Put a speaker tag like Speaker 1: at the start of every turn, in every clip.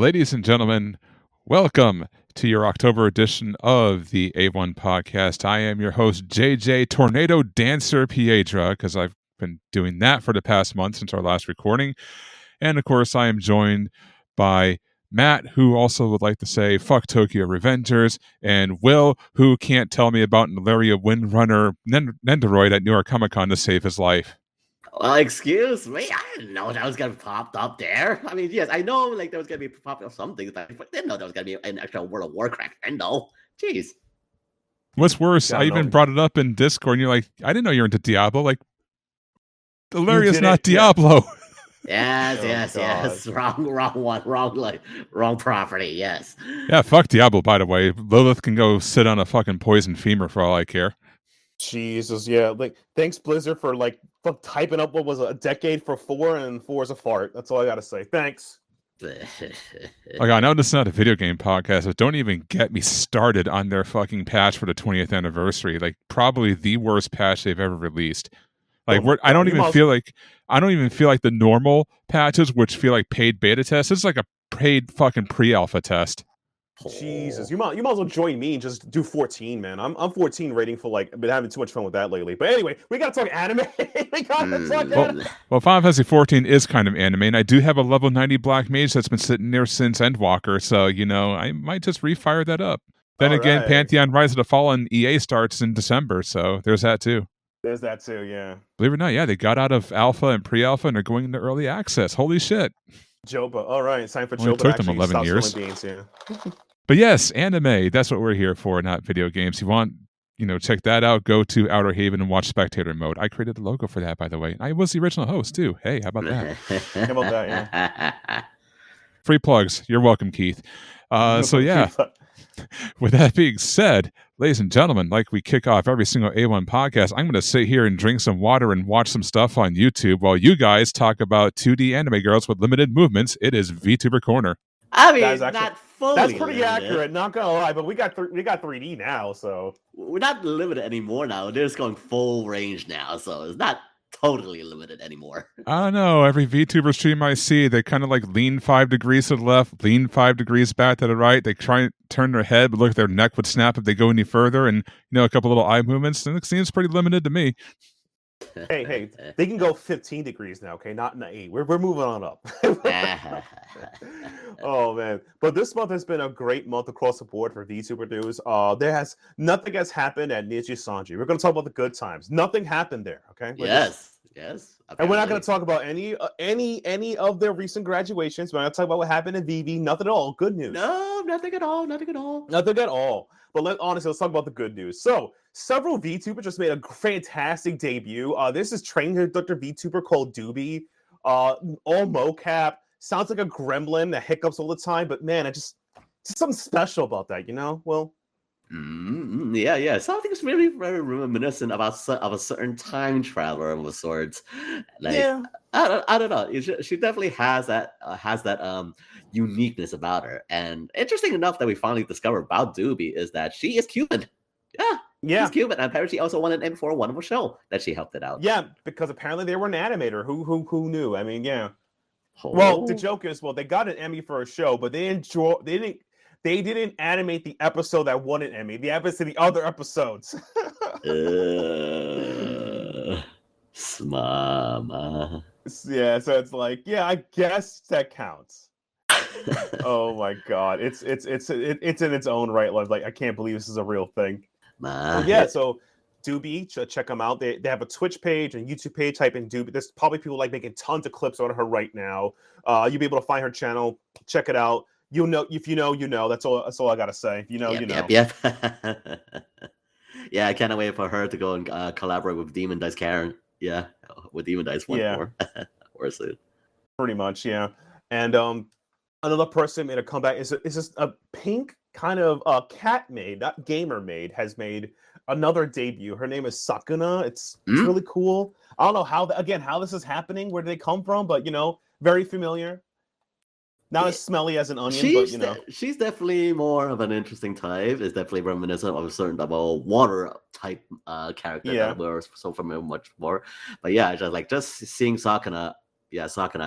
Speaker 1: Ladies and gentlemen, welcome to your October edition of the A-01 podcast. I am your host, JJ Tornado Dancer Piedra, because I've been doing that for the past month since our last recording. And of course, I am joined by Matt, who also would like to say, fuck Tokyo Revengers, and Will, who can't tell me about Nalaria Windrunner Nendoroid at New York Comic Con to save his life.
Speaker 2: Well, excuse me, I didn't know that was gonna be popped up there. I mean, yes, I know like there was gonna be popped up something, but I didn't know there was gonna be an extra World of Warcraft Endo. Jeez.
Speaker 1: What's worse, I even brought it up in Discord, and you're like, I didn't know you're into Diablo. Like, Nalaria's not Diablo.
Speaker 2: Yes. Wrong property. Yes.
Speaker 1: Yeah, fuck Diablo. By the way, Lilith can go sit on a fucking poison femur for all I care.
Speaker 3: Jesus, yeah. Like, thanks Blizzard for typing up what was a decade for 4, and 4 is a fart. That's all I gotta say. Thanks.
Speaker 1: Like, I know this is not a video game podcast, but don't even get me started on their fucking patch for the 20th anniversary. Like, probably the worst patch they've ever released. Like, I don't even feel like the normal patches, which feel like paid beta tests. It's like a paid fucking pre-alpha test.
Speaker 3: Jesus, you might as well join me and just do 14, man. I'm 14 rating for I've been having too much fun with that lately. But anyway, we gotta talk anime.
Speaker 1: Well, Final Fantasy 14 is kind of anime, and I do have a level 90 Black Mage that's been sitting there since Endwalker, so I might just refire that up. Then all again, right. Pantheon Rise of the Fallen EA starts in December, so there's that too.
Speaker 3: There's that too, yeah.
Speaker 1: Believe it or not, yeah, they got out of alpha and pre-alpha, and they're going into early access. Holy shit!
Speaker 3: Joba, all right, it's time for
Speaker 1: Joba. It took them 11 years.
Speaker 3: Beans, yeah.
Speaker 1: But yes, anime, that's what we're here for, not video games. You want, check that out, go to Outerhaven and watch Spectator Mode. I created the logo for that, by the way. I was the original host, too. Hey, how about that?
Speaker 3: How about that, yeah.
Speaker 1: Free plugs. You're welcome, Keith. So, yeah, with that being said, ladies and gentlemen, like we kick off every single A1 podcast, I'm going to sit here and drink some water and watch some stuff on YouTube while you guys talk about 2D anime girls with limited movements. It is VTuber Corner.
Speaker 2: I mean, not fully.
Speaker 3: That's pretty
Speaker 2: limited.
Speaker 3: accurate. Not gonna lie, but we got 3D now, so
Speaker 2: we're not limited anymore. Now they're just going full range now, so it's not totally limited anymore.
Speaker 1: I don't know. Every VTuber stream I see, they kind of lean 5 degrees to the left, lean 5 degrees back to the right. They try and turn their head, but look, their neck would snap if they go any further, and a couple little eye movements. And it seems pretty limited to me.
Speaker 3: Hey, they can go 15 degrees now, okay? Not in 8. We're moving on up. Oh, man. But this month has been a great month across the board for VTuber news. Nothing has happened at Niji Sanji. We're going to talk about the good times. Nothing happened there, okay?
Speaker 2: Yes.
Speaker 3: Apparently. And we're not going to talk about any of their recent graduations. We're not going to talk about what happened in VV. Nothing at all. Good news.
Speaker 2: No, nothing at all.
Speaker 3: Nothing at all. But let's talk about the good news. So, several VTubers just made a fantastic debut. This is trained Dr. VTuber called Doobie. All mocap. Sounds like a gremlin that hiccups all the time. But man, just something special about that, Well,
Speaker 2: yeah. Something's really very reminiscent of a certain time traveler of a sort.
Speaker 3: Yeah.
Speaker 2: I don't know. She definitely has that uniqueness about her. And interesting enough that we finally discovered about Doobie is that she is Cuban. Yeah. She's Cuban. And apparently she also won an Emmy for a wonderful show that she helped it out.
Speaker 3: Yeah, because apparently they were an animator. Who knew? I mean, yeah. Oh. Well, the joke is, they got an Emmy for a show, but they didn't animate the episode that won an Emmy. They animated the other episodes.
Speaker 2: Smama.
Speaker 3: Yeah, so it's I guess that counts. Oh my god, it's in its own right. I can't believe this is a real thing. Yeah, so Doobie, check them out. They have a Twitch page and YouTube page. Type in Doobie. There's probably people making tons of clips on her right now. You'll be able to find her channel. Check it out. You'll know if you know, you know. That's all I gotta say. If you know, you know.
Speaker 2: Yep. Yeah, I can't wait for her to go and collaborate with Demon Dice Karen. Yeah, with Demon Dice more. Or soon.
Speaker 3: Pretty much, yeah. And another person made a comeback. Is this a pink kind of cat maid, not gamer maid, has made another debut. Her name is Sakuna. It's really cool. I don't know how this is happening. Where do they come from? But very familiar. Not as smelly as an onion, but
Speaker 2: she's definitely more of an interesting type. It's definitely reminiscent of a certain water type character that we're so familiar much more. But yeah, just seeing Sakuna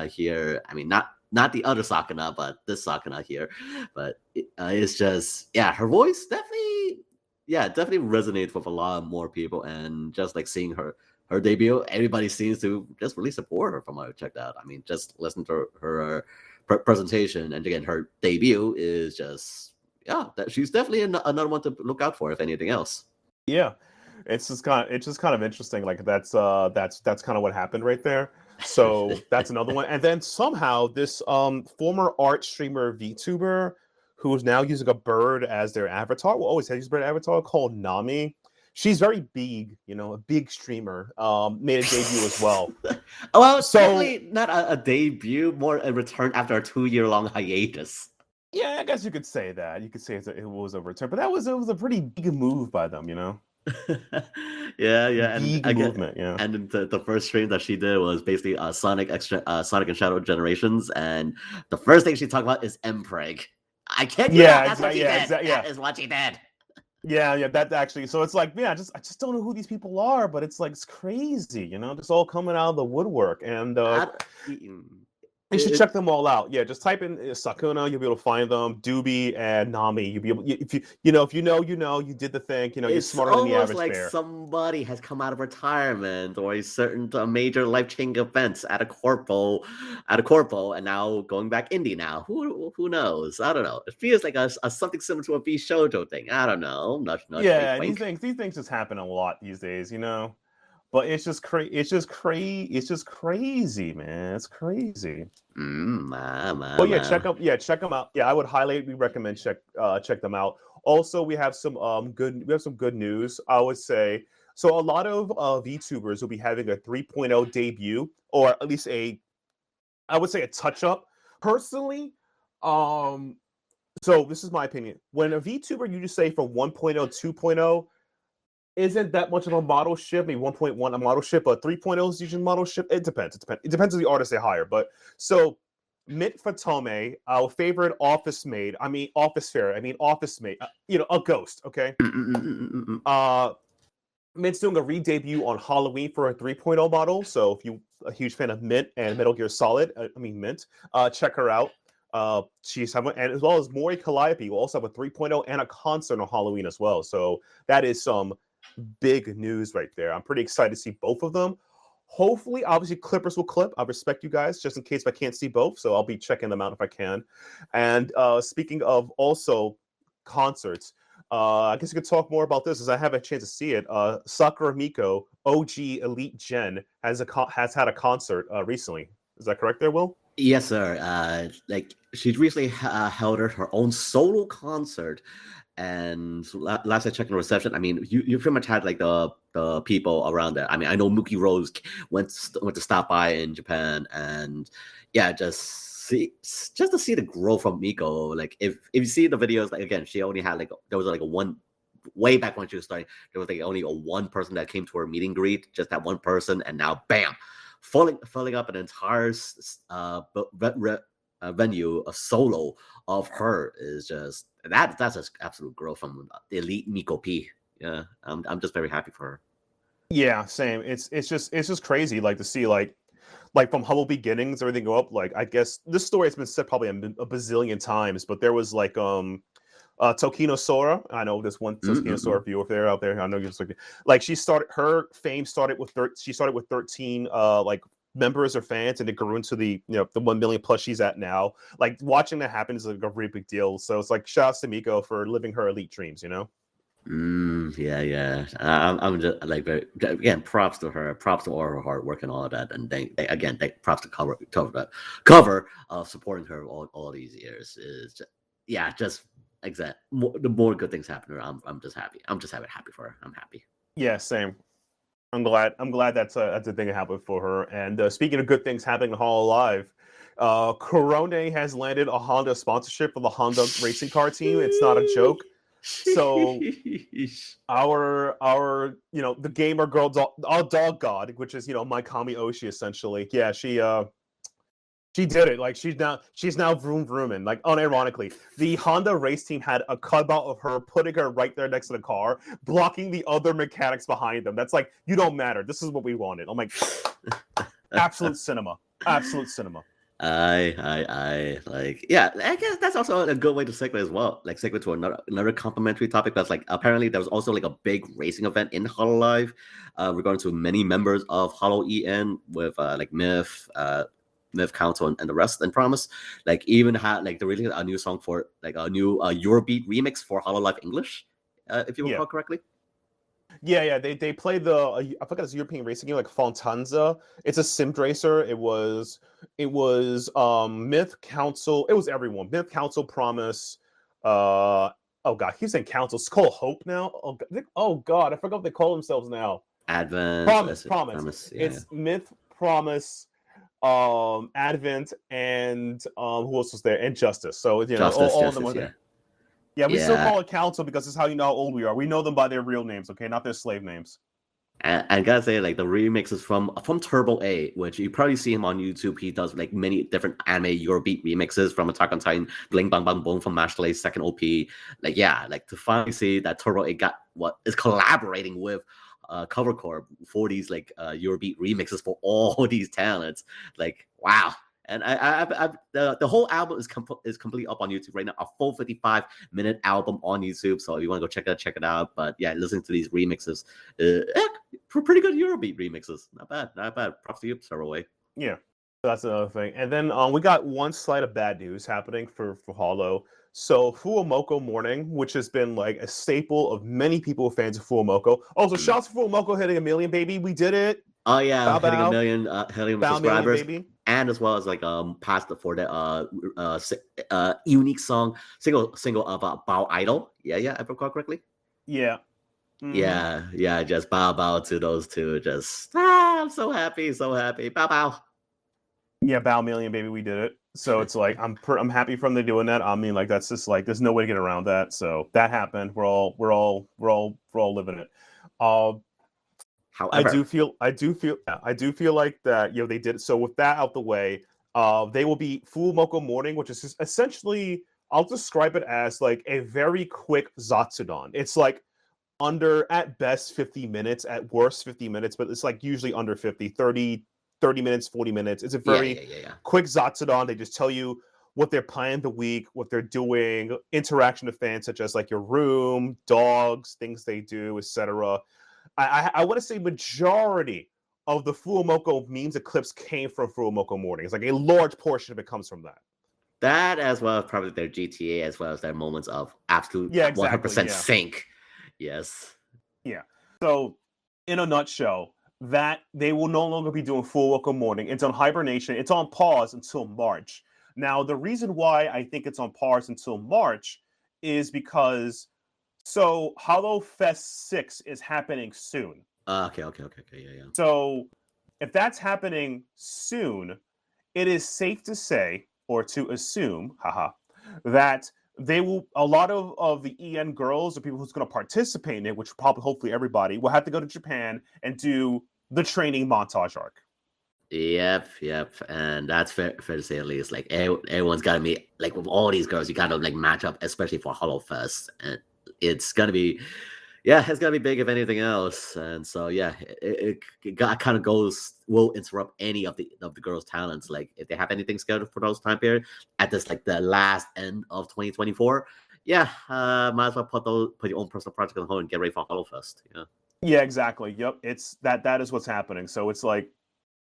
Speaker 2: here. I mean, not not the other Sakuna, but this Sakuna here. But it's just, yeah, her voice definitely resonates with a lot more people, and just like seeing her debut, everybody seems to just really support her from what I checked out. I mean, just listen to her presentation, and again, her debut is just, that she's definitely another one to look out for, if anything else.
Speaker 3: Yeah, it's just kind of interesting. Like that's kind of what happened right there. So that's another one. And then somehow this former art streamer VTuber who is now using a bird as their avatar, will always have used a bird avatar, called Nami. She's very big, a big streamer. Made a debut as well.
Speaker 2: Well, it's definitely not a debut, more a return after a 2-year-long hiatus.
Speaker 3: Yeah, I guess you could say that. You could say it was a return, but it was a pretty big move by them,
Speaker 2: yeah,
Speaker 3: big movement, yeah.
Speaker 2: And the first stream that she did was basically Sonic and Shadow Generations, and the first thing she talked about is Mpreg. I can't. That's what she did. That is what she did.
Speaker 3: Yeah, that actually. So it's like, I just don't know who these people are, but it's like it's crazy, just all coming out of the woodwork, and you should check them all out. Yeah, just type in Sakuna, you'll be able to find them. Doobie and Nami, you'll be able. If you know, you did the thing. You're smarter than the average bear. It's
Speaker 2: almost like somebody has come out of retirement or a certain major life-changing events at a corpo, and now going back indie now. Who knows? I don't know. It feels like a something similar to a V Shoujo thing. I don't know. Not
Speaker 3: yeah, these things just happen a lot these days. But it's just crazy. It's just crazy, man. It's crazy. Well, check them out. Yeah, I would highly recommend check them out. Also, we have some good news. I would say so. A lot of VTubers will be having a 3.0 debut, or at least I would say a touch up. Personally, so this is my opinion. When a VTuber, you just say from 1.0, 2.0. Isn't that much of a model ship? Maybe 1.1 a model ship, but 3.0 is usually model ship. It depends. It depends on the artist they hire. But so Mint Fatome, our favorite office mate, a ghost. Okay. Mint's doing a re-debut on Halloween for a 3.0 model. So if you're a huge fan of Mint and Metal Gear Solid, Mint, check her out. She's having, and as well as Mori Calliope will also have a 3.0 and a concert on Halloween as well. So that is some big news right there. I'm pretty excited to see both of them. Hopefully, obviously, Clippers will clip. I respect you guys, just in case if I can't see both, so I'll be checking them out if I can. And speaking of also concerts, I guess you could talk more about this as I have a chance to see it. Sakura Miko, OG Elite Gen, has had a concert recently. Is that correct there, Will?
Speaker 2: Yes, sir. She's recently held her own solo concert, and last I checked the reception, you pretty much had like the people around there. I know Mookie Rose went to stop by in Japan, and yeah, just to see the growth from Miko. Like if you see the videos, like again, she only had there was a one way back when she was starting. There was only one person that came to her meet and greet, just that one person, and now bam. Filling up an entire venue, a solo of her is just that's an absolute growth from the elite Miko P. Yeah, I'm just very happy for her.
Speaker 3: Yeah, same. It's just crazy, to see from humble beginnings, everything go up. I guess this story has been said probably a bazillion times, but there was Tokino Sora. I know this one Tokino Sora viewer out there. I know you're her fame started with 13 members or fans, and it grew into the 1 million plus she's at now. Watching that happen is a really big deal. So it's shout out to Miko for living her elite dreams.
Speaker 2: Yeah. I'm just very, again, props to her, props to all her hard work and all of that, and they props to cover of supporting her all these years is just. Exactly. The more good things happen to her, I'm just happy. I'm just happy for her. I'm happy.
Speaker 3: Yeah, same. I'm glad that's a thing that happened for her. And speaking of good things happening in Hall Live, Corone has landed a Honda sponsorship for the Honda racing car team. It's not a joke. So our the gamer girl, our dog god, which is Maikami Oshi essentially. Yeah, she did it. She's now vroom vrooming. Unironically, the Honda race team had a cutout of her, putting her right there next to the car, blocking the other mechanics behind them. That's you don't matter. This is what we wanted. I'm absolute cinema. Absolute cinema.
Speaker 2: I like, yeah, I guess that's also a good way to segue as well. Like segue to another complimentary topic. That's like, apparently there was also like a big racing event in Hololive, regarding to many members of Holo EN with like Myth Council and the rest, and Promise. Like even had like they're releasing a new song for like a new Eurobeat remix for Hololive English, if you recall correctly.
Speaker 3: Yeah. They played the I forgot it's a European racing game like Fontanza. It's a sim racer. It was Myth Council. It was everyone. Myth Council, Promise. Oh god, he's saying Council. It's called Hope now. Oh god, I forgot what they call themselves now.
Speaker 2: Promise.
Speaker 3: Yeah. It's Myth, Promise, Advent, and who else was there? And Justice. So all of them are there. Yeah, we still call it Council because it's how you know how old we are. We know them by their real names, okay, not their slave names.
Speaker 2: And I gotta say, like the remixes from Turbo A, which you probably see him on YouTube. He does like many different anime Eurobeat remixes from Attack on Titan, Bling Bang Bang Boom from Mashley's second OP. Like like to finally see that Turbo A got what is collaborating with Cover Corp for these like Eurobeat remixes for all these talents. Like wow. And the whole album is completely up on YouTube right now. A full 55-minute album on YouTube. So if you want to go check it out. But yeah, listening to these remixes, pretty good Eurobeat remixes. Not bad. Props to you, Saroway.
Speaker 3: Yeah, that's another thing. And then we got one slide of bad news happening for Holo. So Fuomoko Morning, which has been like a staple of many people fans of Fuomoko. Also, shouts for Fuomoko hitting 1 million, baby. We did it.
Speaker 2: Oh yeah, hitting 1 million subscribers.
Speaker 3: Million, baby.
Speaker 2: And as well as like past for the unique song single of Bao Idol. Yeah, if I recall correctly.
Speaker 3: Yeah.
Speaker 2: Mm-hmm. Yeah, just bow to those two. Just I'm so happy. Bow.
Speaker 3: Yeah, Bao Million, baby, we did it. So it's like I'm happy from them doing that. I mean, like that's just like there's no way to get around that. So that happened. We're all living it.
Speaker 2: However,
Speaker 3: I do feel like that, they did it. So with that out the way, they will be Fuomoko Morning, which is just essentially, I'll describe it as like a very quick Zatsudon. It's like under, at best, 50 minutes, at worst 50 minutes, but it's like usually under 50, 30 minutes, 40 minutes. It's a very quick Zatsudon. They just tell you what they're planning the week, what they're doing, interaction with fans, such as like your room, dogs, things they do, etc. I want to say majority of the Fuomoko memes and clips came from Fuomoko Morning. It's like a large portion of it comes from that.
Speaker 2: That as well as probably their GTA, as well as their moments of absolute 100% sync. Yes.
Speaker 3: Yeah. So, in a nutshell, that they will no longer be doing Fuomoko Morning. It's on hibernation. It's on pause until March. Now, the reason why I think it's on pause until March is because Holo Fest 6 is happening soon.
Speaker 2: Okay, yeah.
Speaker 3: So if that's happening soon, it is safe to say, or to assume, that they will, a lot of the EN girls, the people who's going to participate in it, which probably hopefully everybody, will have to go to Japan and do the training montage arc.
Speaker 2: Yep, and that's fair to say at least. Like everyone's got to meet, like with all these girls, you got to like match up, especially for Holo Fest, and it's gonna be, it's gonna be big if anything else. And so it kind of will interrupt any of the girls' talents. Like if they have anything scheduled for those time period at this like the last end of 2024, might as well put your own personal project on hold and get ready for Holo Fest.
Speaker 3: Yeah, exactly. Yep, it's that is what's happening. So it's like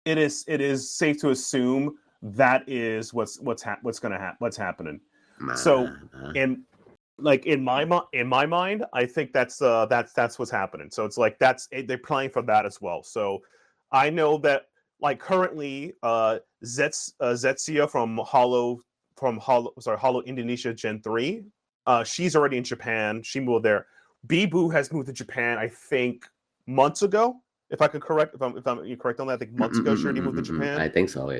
Speaker 3: it is safe to assume that is what's happening. So in my mind, I think that's what's happening. So it's like they're playing for that as well. So I know that like currently Zetsia from Holo Indonesia Gen 3, she's already in Japan. She moved there. Bibu has moved to Japan, I think months ago. If I'm correct on that, I think months ago she already moved to Japan.
Speaker 2: I think so.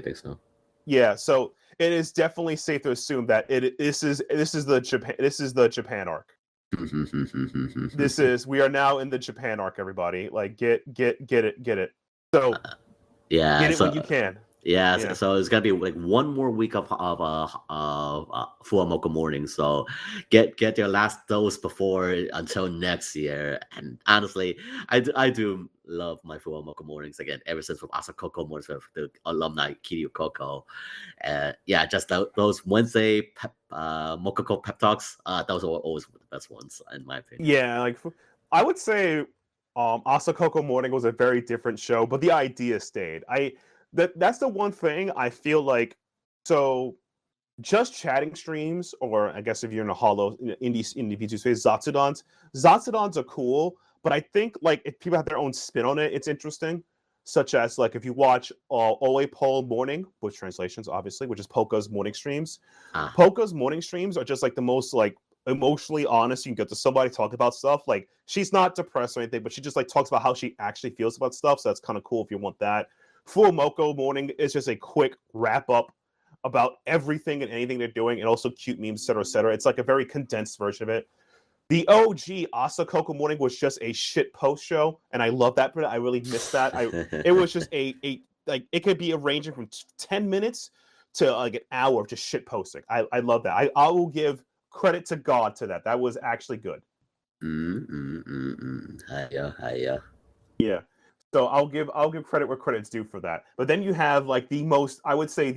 Speaker 3: Yeah, so it is definitely safe to assume that this is the Japan arc. We are now in the Japan arc, everybody. Like get it. So
Speaker 2: get
Speaker 3: it when you can.
Speaker 2: Yeah, so it's gonna be like one more week of full mocha morning. So get your last dose before until next year. And honestly, I do love my full mocha mornings again. Ever since from Asa Coco mornings with the alumni Kiryu Coco, yeah, just those Wednesday Mococo pep talks. Those are always the best ones in my opinion.
Speaker 3: Yeah, like I would say, Asa Coco Morning was a very different show, but the idea stayed. That's the one thing I feel like. So just chatting streams, or I guess if you're in a hollow indie VTuber space, Zatsudons are cool, but I think like if people have their own spin on it, it's interesting. Such as like if you watch Ole Pole Morning, which translations obviously, which is Polka's morning streams. Polka's morning streams are just like the most like emotionally honest you can get to somebody talk about stuff. Like she's not depressed or anything, but she just like talks about how she actually feels about stuff. So that's kind of cool if you want that. Full Moko Morning is just a quick wrap up about everything and anything they're doing, and also cute memes, etc., etc. It's like a very condensed version of it. The OG Asa Coco Morning was just a shit post show, and I love that. I really missed that. It was just a like it could be ranging from 10 minutes to like an hour of just shit posting. I love that. I will give credit to God to that. That was actually good.
Speaker 2: Hiya.
Speaker 3: Yeah. So I'll give credit where credit's due for that. But then you have like the most anti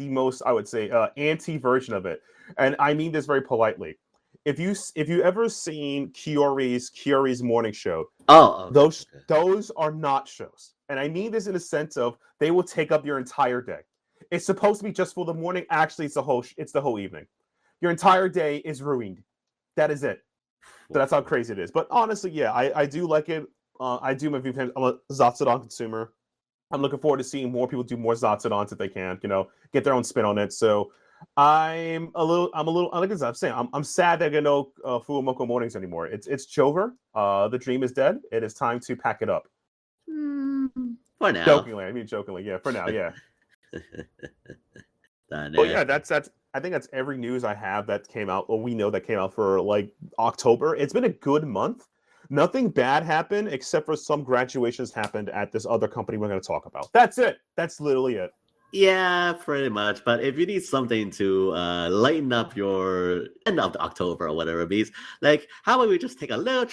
Speaker 3: version of it, and I mean this very politely. If you ever seen Kiori's morning show, those are not shows, and I mean this in a sense of they will take up your entire day. It's supposed to be just for the morning. Actually, it's the whole evening. Your entire day is ruined. That is it. So that's how crazy it is. But honestly, yeah, I do like it. I'm a Zatsudon consumer. I'm looking forward to seeing more people do more Zatsudons if they can, get their own spin on it. So I'm a little, like I'm saying, I'm sad that I get no Fuumoko mornings anymore. It's over. The dream is dead. It is time to pack it up.
Speaker 2: For now.
Speaker 3: Jokingly, yeah. For now, yeah. Well, yeah, that's. I think that's every news I have that came out, or we know that came out for like October. It's been a good month. Nothing bad happened except for some graduations happened at this other company we're going to talk about. That's it. That's literally it.
Speaker 2: Yeah, pretty much. But if you need something to lighten up your end of October or whatever it means, like how about we just take a little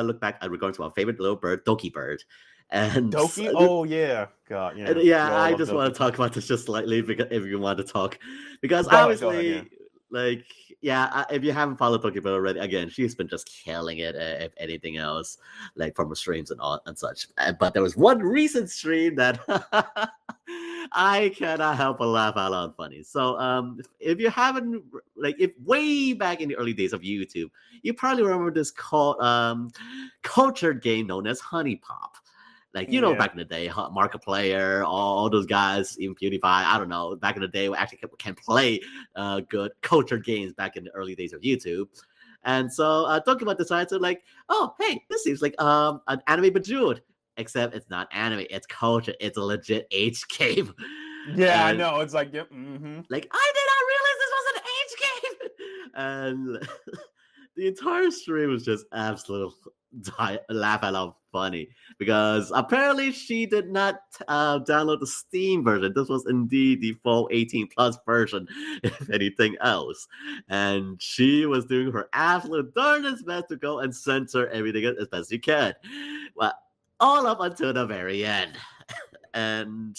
Speaker 2: look back at regard to our favorite little bird, Doki Bird. And
Speaker 3: Doki? Oh yeah, God, yeah.
Speaker 2: Yeah, I just want to talk about this just slightly because if you want to talk, because obviously,
Speaker 3: ahead, yeah.
Speaker 2: If you haven't followed Doki Bird already, again, she's been just killing it. If anything else, like from her streams and such. But there was one recent stream that I cannot help but laugh out loud funny. So if you haven't, if way back in the early days of YouTube, you probably remember this culture game known as Honey Pop. Back in the day, Markiplier, all those guys, even PewDiePie, I don't know, back in the day, we actually can play good culture games back in the early days of YouTube. And so Dokima decided to oh, hey, this seems like an anime Bejeweled. Except it's not anime, it's culture. It's a legit H game.
Speaker 3: Yeah, I know. It's like, yep. Mm-hmm.
Speaker 2: I did not realize this was an H game. And the entire stream was just absolute laugh out loud funny because apparently she did not download the Steam version. This was indeed the full 18 plus version, if anything else. And she was doing her absolute darndest best to go and censor everything as best she could. Well, all up until the very end. And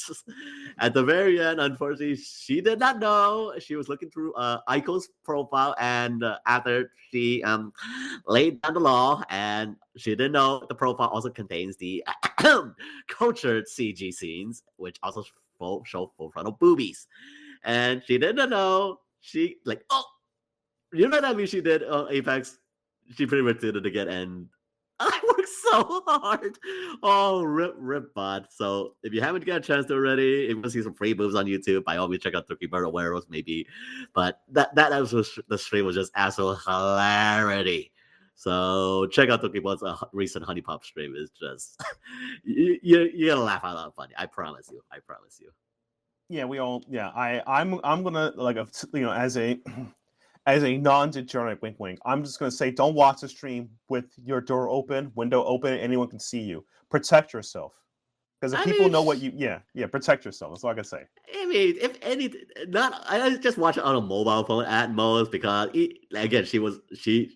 Speaker 2: at the very end, unfortunately, she did not know. She was looking through Aiko's profile, and after she laid down the law, and she didn't know the profile also contains the cultured CG scenes, which also show full frontal boobies. And she didn't know. She you know that means she did Apex. She pretty much did it again, and I worked so hard. Oh, rip bot. So if you haven't got a chance to already, if you want to see some free moves on YouTube, by all means check out Turkey Bird or whatever else maybe. But that episode, the stream was just absolute hilarity. So check out Turkey Bird's recent Honey Pop stream. Is just you're gonna laugh out loud funny. I promise you.
Speaker 3: Yeah, we all. Yeah, I'm gonna as a non-degenerate wink, I'm just going to say, don't watch the stream with your window open, anyone can see you. Protect yourself. Because if people know what you, protect yourself. That's all I can say.
Speaker 2: I mean, if anything, I just watch it on a mobile phone at most because again, she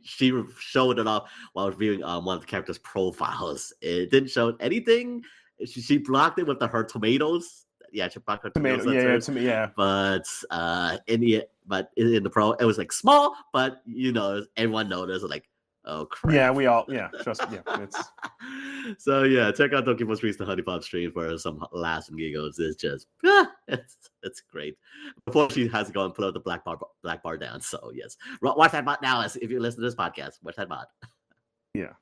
Speaker 2: showed it off while reviewing one of the characters' profiles. It didn't show anything. She blocked it with her tomatoes. Yeah, she blocked her tomatoes. But in the pro, it was like small, but everyone noticed like. Oh crap!
Speaker 3: Yeah, we all trust me. Yeah, it's
Speaker 2: so check out Donkey Streets the Honeypot stream for some laughs and giggles. It's just it's great. Before she has to go and put out the black bar down. So yes, watch that bot now. If you listen to this podcast, watch that bot.
Speaker 3: Yeah.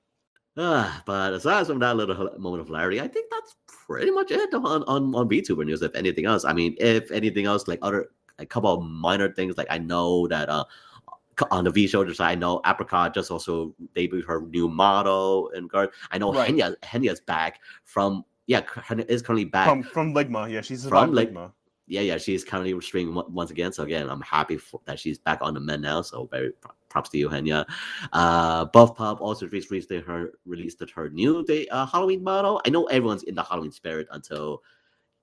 Speaker 2: But aside from that little moment of hilarity, I think that's pretty much it on VTuber news. If anything else, I mean, if anything else, like a couple of minor things, like I know that on the V shoulder side, I know Apricot just also debuted her new model and guard. I know Henya's back from is currently back
Speaker 3: from Ligma. Yeah, she's from Ligma.
Speaker 2: Yeah, she's currently streaming once again. So again, I'm happy that she's back on the men now. So very props to you, Henya. Buff Pop also released her new Halloween model. I know everyone's in the Halloween spirit until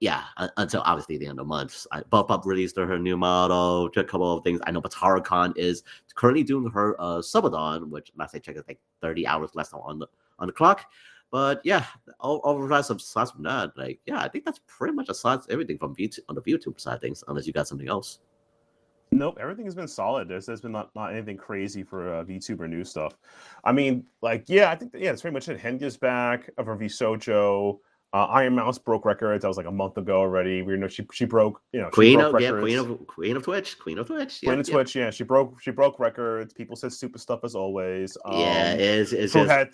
Speaker 2: obviously the end of the month. Buff Up released her new model, a couple of things. I know Batara is currently doing her Subathon, which last I checked is like 30 hours less on the clock. But overall, some aside from that, I think that's pretty much everything from on the VTuber side of things, unless you got something else.
Speaker 3: Nope, everything has been solid. There's been not anything crazy for VTuber news stuff. I mean, I think that's pretty much it. Henya's back of her VSojo. Iron Mouse broke records. That was like a month ago already. We know she broke.
Speaker 2: Queen
Speaker 3: of
Speaker 2: Twitch.
Speaker 3: Twitch. Yeah, she broke records. People said stupid stuff as always.
Speaker 2: Go ahead.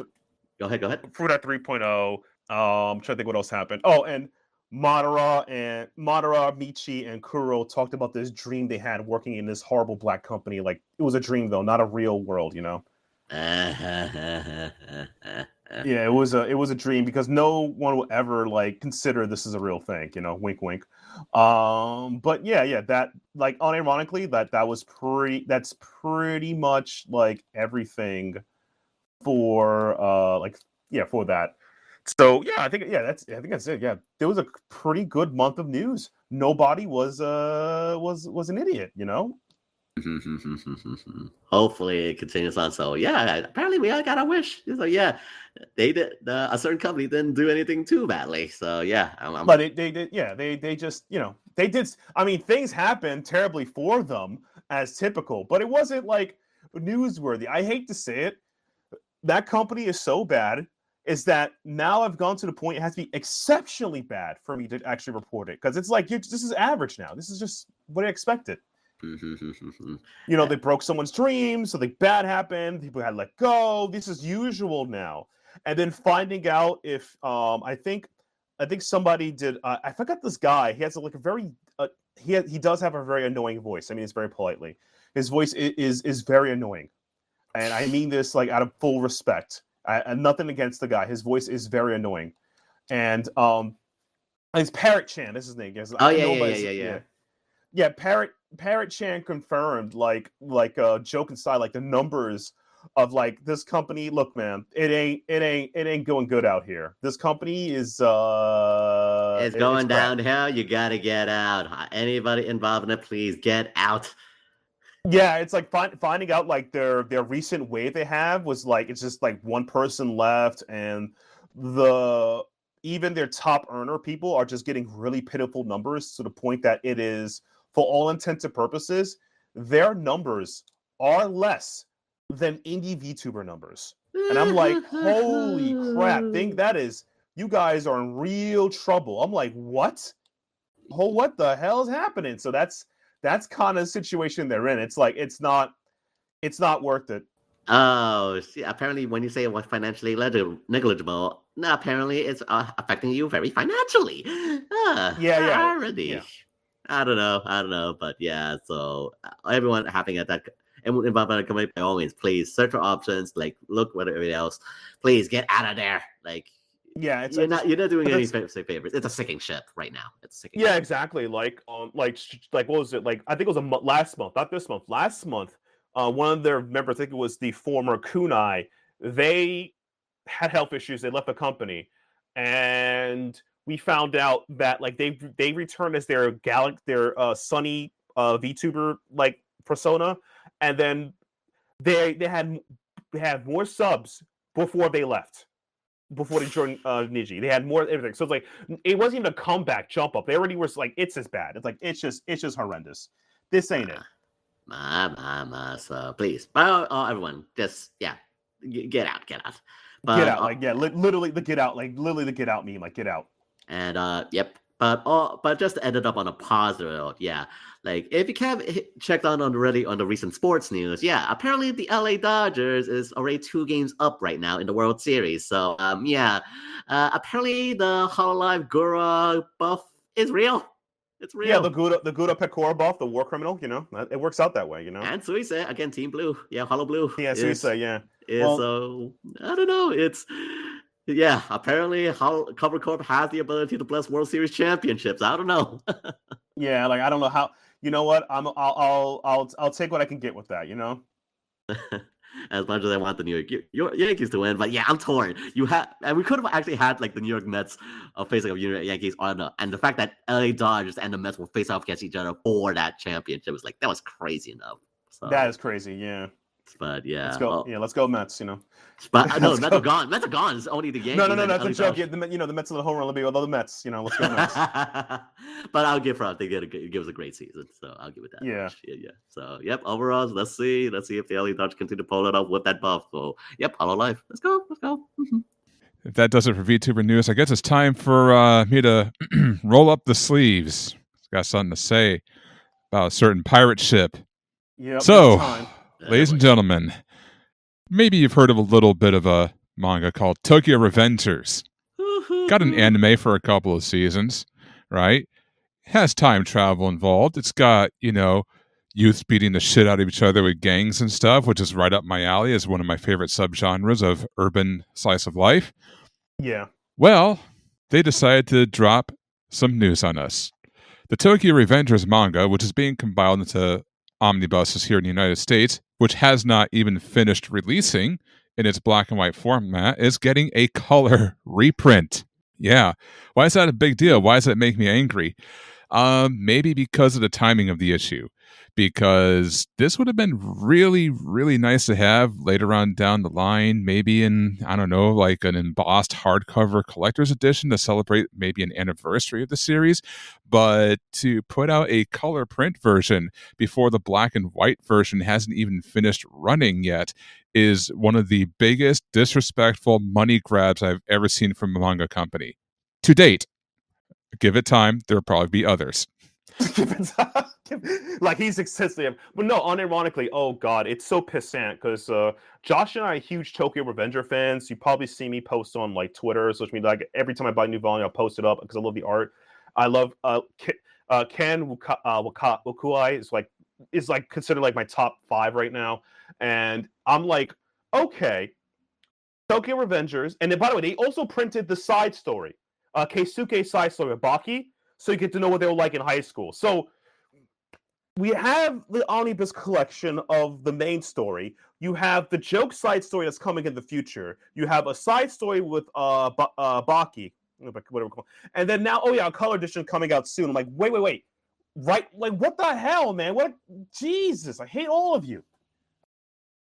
Speaker 3: Fruit at 3.0. I'm trying to think what else happened. Oh, and Madara, Michi, and Kuro talked about this dream they had working in this horrible black company. Like it was a dream though, not a real world. Yeah, it was a dream because no one will ever consider this is a real thing, wink wink. But that unironically that's pretty much everything for for that. So I think that's it. Yeah, there was a pretty good month of news. Nobody was an idiot,
Speaker 2: Hopefully it continues on. So apparently we all got a wish. So they did. A certain company didn't do anything too badly. So
Speaker 3: but they did. Yeah, they just they did. I mean, things happened terribly for them as typical, but it wasn't newsworthy. I hate to say it. That company is so bad. Is that now I've gone to the point it has to be exceptionally bad for me to actually report it because it's this is average now. This is just what I expected. They broke someone's dreams, something bad happened, people had to let go. This is usual now. And then finding out if I think somebody did I forgot this guy. He has a very he does have a very annoying voice. I mean, it's very politely. His voice is very annoying. And I mean this out of full respect. And nothing against the guy. His voice is very annoying. And it's Parrot Chan, that's his name. Yeah, Parrot Chan confirmed, joke aside, the numbers of this company. Look, man, it ain't going good out here. This company is
Speaker 2: it's going downhill. You gotta get out. Anybody involved in it, please get out.
Speaker 3: Yeah, it's finding out their recent wave they have was it's just one person left, and even their top earner people are just getting really pitiful numbers to the point that it is, for all intents and purposes, their numbers are less than indie VTuber numbers. And I'm like, holy crap, you guys are in real trouble. I'm like, what? Oh, what the hell is happening? So that's kind of the situation they're in. It's it's not worth it.
Speaker 2: Oh, see, apparently when you say it was financially negligible, apparently it's affecting you very financially. Already. Yeah. I don't know, but so everyone having that involved in a company, by all means, please search for options, look what everything else. Please get out of there. You're not doing any favors. It's a sinking ship right now. It's a sinking ship.
Speaker 3: Exactly. What was it? I think it was last month, not this month. Last month, one of their members, I think it was the former Kunai, they had health issues. They left the company, and we found out that like they returned as their Sunny VTuber like persona, and then they had more subs before they left. Before they joined Niji, they had more everything. So it's like it wasn't even a comeback jump up. They already was like, it's as bad. It's like it's just horrendous. This ain't it.
Speaker 2: So please, everyone, just get out. But,
Speaker 3: get out, literally the get out, literally the get out meme, like get out.
Speaker 2: And yep. But just to end it up on a positive note, like if you have checked out already on the recent sports news, apparently the LA Dodgers is already 2 games up right now in the World Series. So apparently the Hololive Gura buff is real. It's real.
Speaker 3: Yeah, the Gura Pecora buff, the war criminal, it works out that way,
Speaker 2: And Suisse, again, Team Blue. Yeah, Hollow Blue.
Speaker 3: Yeah, Suisse, yeah.
Speaker 2: So I don't know. It's apparently Cover Corp has the ability to bless World Series championships. I don't know.
Speaker 3: Yeah, like I don't know how. You know what? I'll take what I can get with that.
Speaker 2: As much as I want the New York Yankees to win, but I'm torn. And we could have actually had like the New York Mets facing up New York Yankees and the fact that LA Dodgers and the Mets will face off against each other for that championship was like that was crazy enough. So,
Speaker 3: that is crazy, yeah.
Speaker 2: But
Speaker 3: let's go. Let's go Mets.
Speaker 2: But no, the Mets are gone. Mets are gone. It's only the Yankees.
Speaker 3: No, that's a joke. The Mets are the home run league. Although the Mets, let's go Mets.
Speaker 2: But I'll give her. They give us a great season, so I'll give it that.
Speaker 3: Yeah.
Speaker 2: So overall, let's see if the LA Dodgers continue to pull it off with that buff. So Hololive. Let's go.
Speaker 1: If that does it for VTuber news, I guess it's time for me to roll up the sleeves. Got something to say about a certain pirate ship.
Speaker 3: Yeah.
Speaker 1: So, ladies and gentlemen, maybe you've heard of a little bit of a manga called Tokyo Revengers. Got an anime for a couple of seasons, right? Has time travel involved. It's got, youth beating the shit out of each other with gangs and stuff, which is right up my alley as one of my favorite subgenres of urban slice of life.
Speaker 3: Yeah.
Speaker 1: Well, they decided to drop some news on us. The Tokyo Revengers manga, which is being compiled into omnibuses here in the United States, which has not even finished releasing in its black and white format, is getting a color reprint. Yeah. Why is that a big deal? Why does that make me angry? Maybe because of the timing of the issue. Because this would have been really, really nice to have later on down the line, maybe in, I don't know, like an embossed hardcover collector's edition to celebrate maybe an anniversary of the series. But to put out a color print version before the black and white version hasn't even finished running yet is one of the biggest disrespectful money grabs I've ever seen from a manga company. To date. Give it time, there'll probably be others.
Speaker 3: Like he's excessive, but no, unironically, oh god, it's so pissant because Josh and I are huge Tokyo Revenger fans. You probably see me post on like Twitter, social media. Like every time I buy a new volume, I'll post it up because I love the art. I love Ken Wakuai is like considered like my top 5 right now, and I'm like, okay, Tokyo Revengers, and then by the way, they also printed the side story, Keisuke side story of Baki. So you get to know what they were like in high school. So we have the omnibus collection of the main story. You have the joke side story that's coming in the future. You have a side story with Baki, whatever. And then now, a color edition coming out soon. I'm like, wait. Right? Like, what the hell, man? What? Jesus, I hate all of you.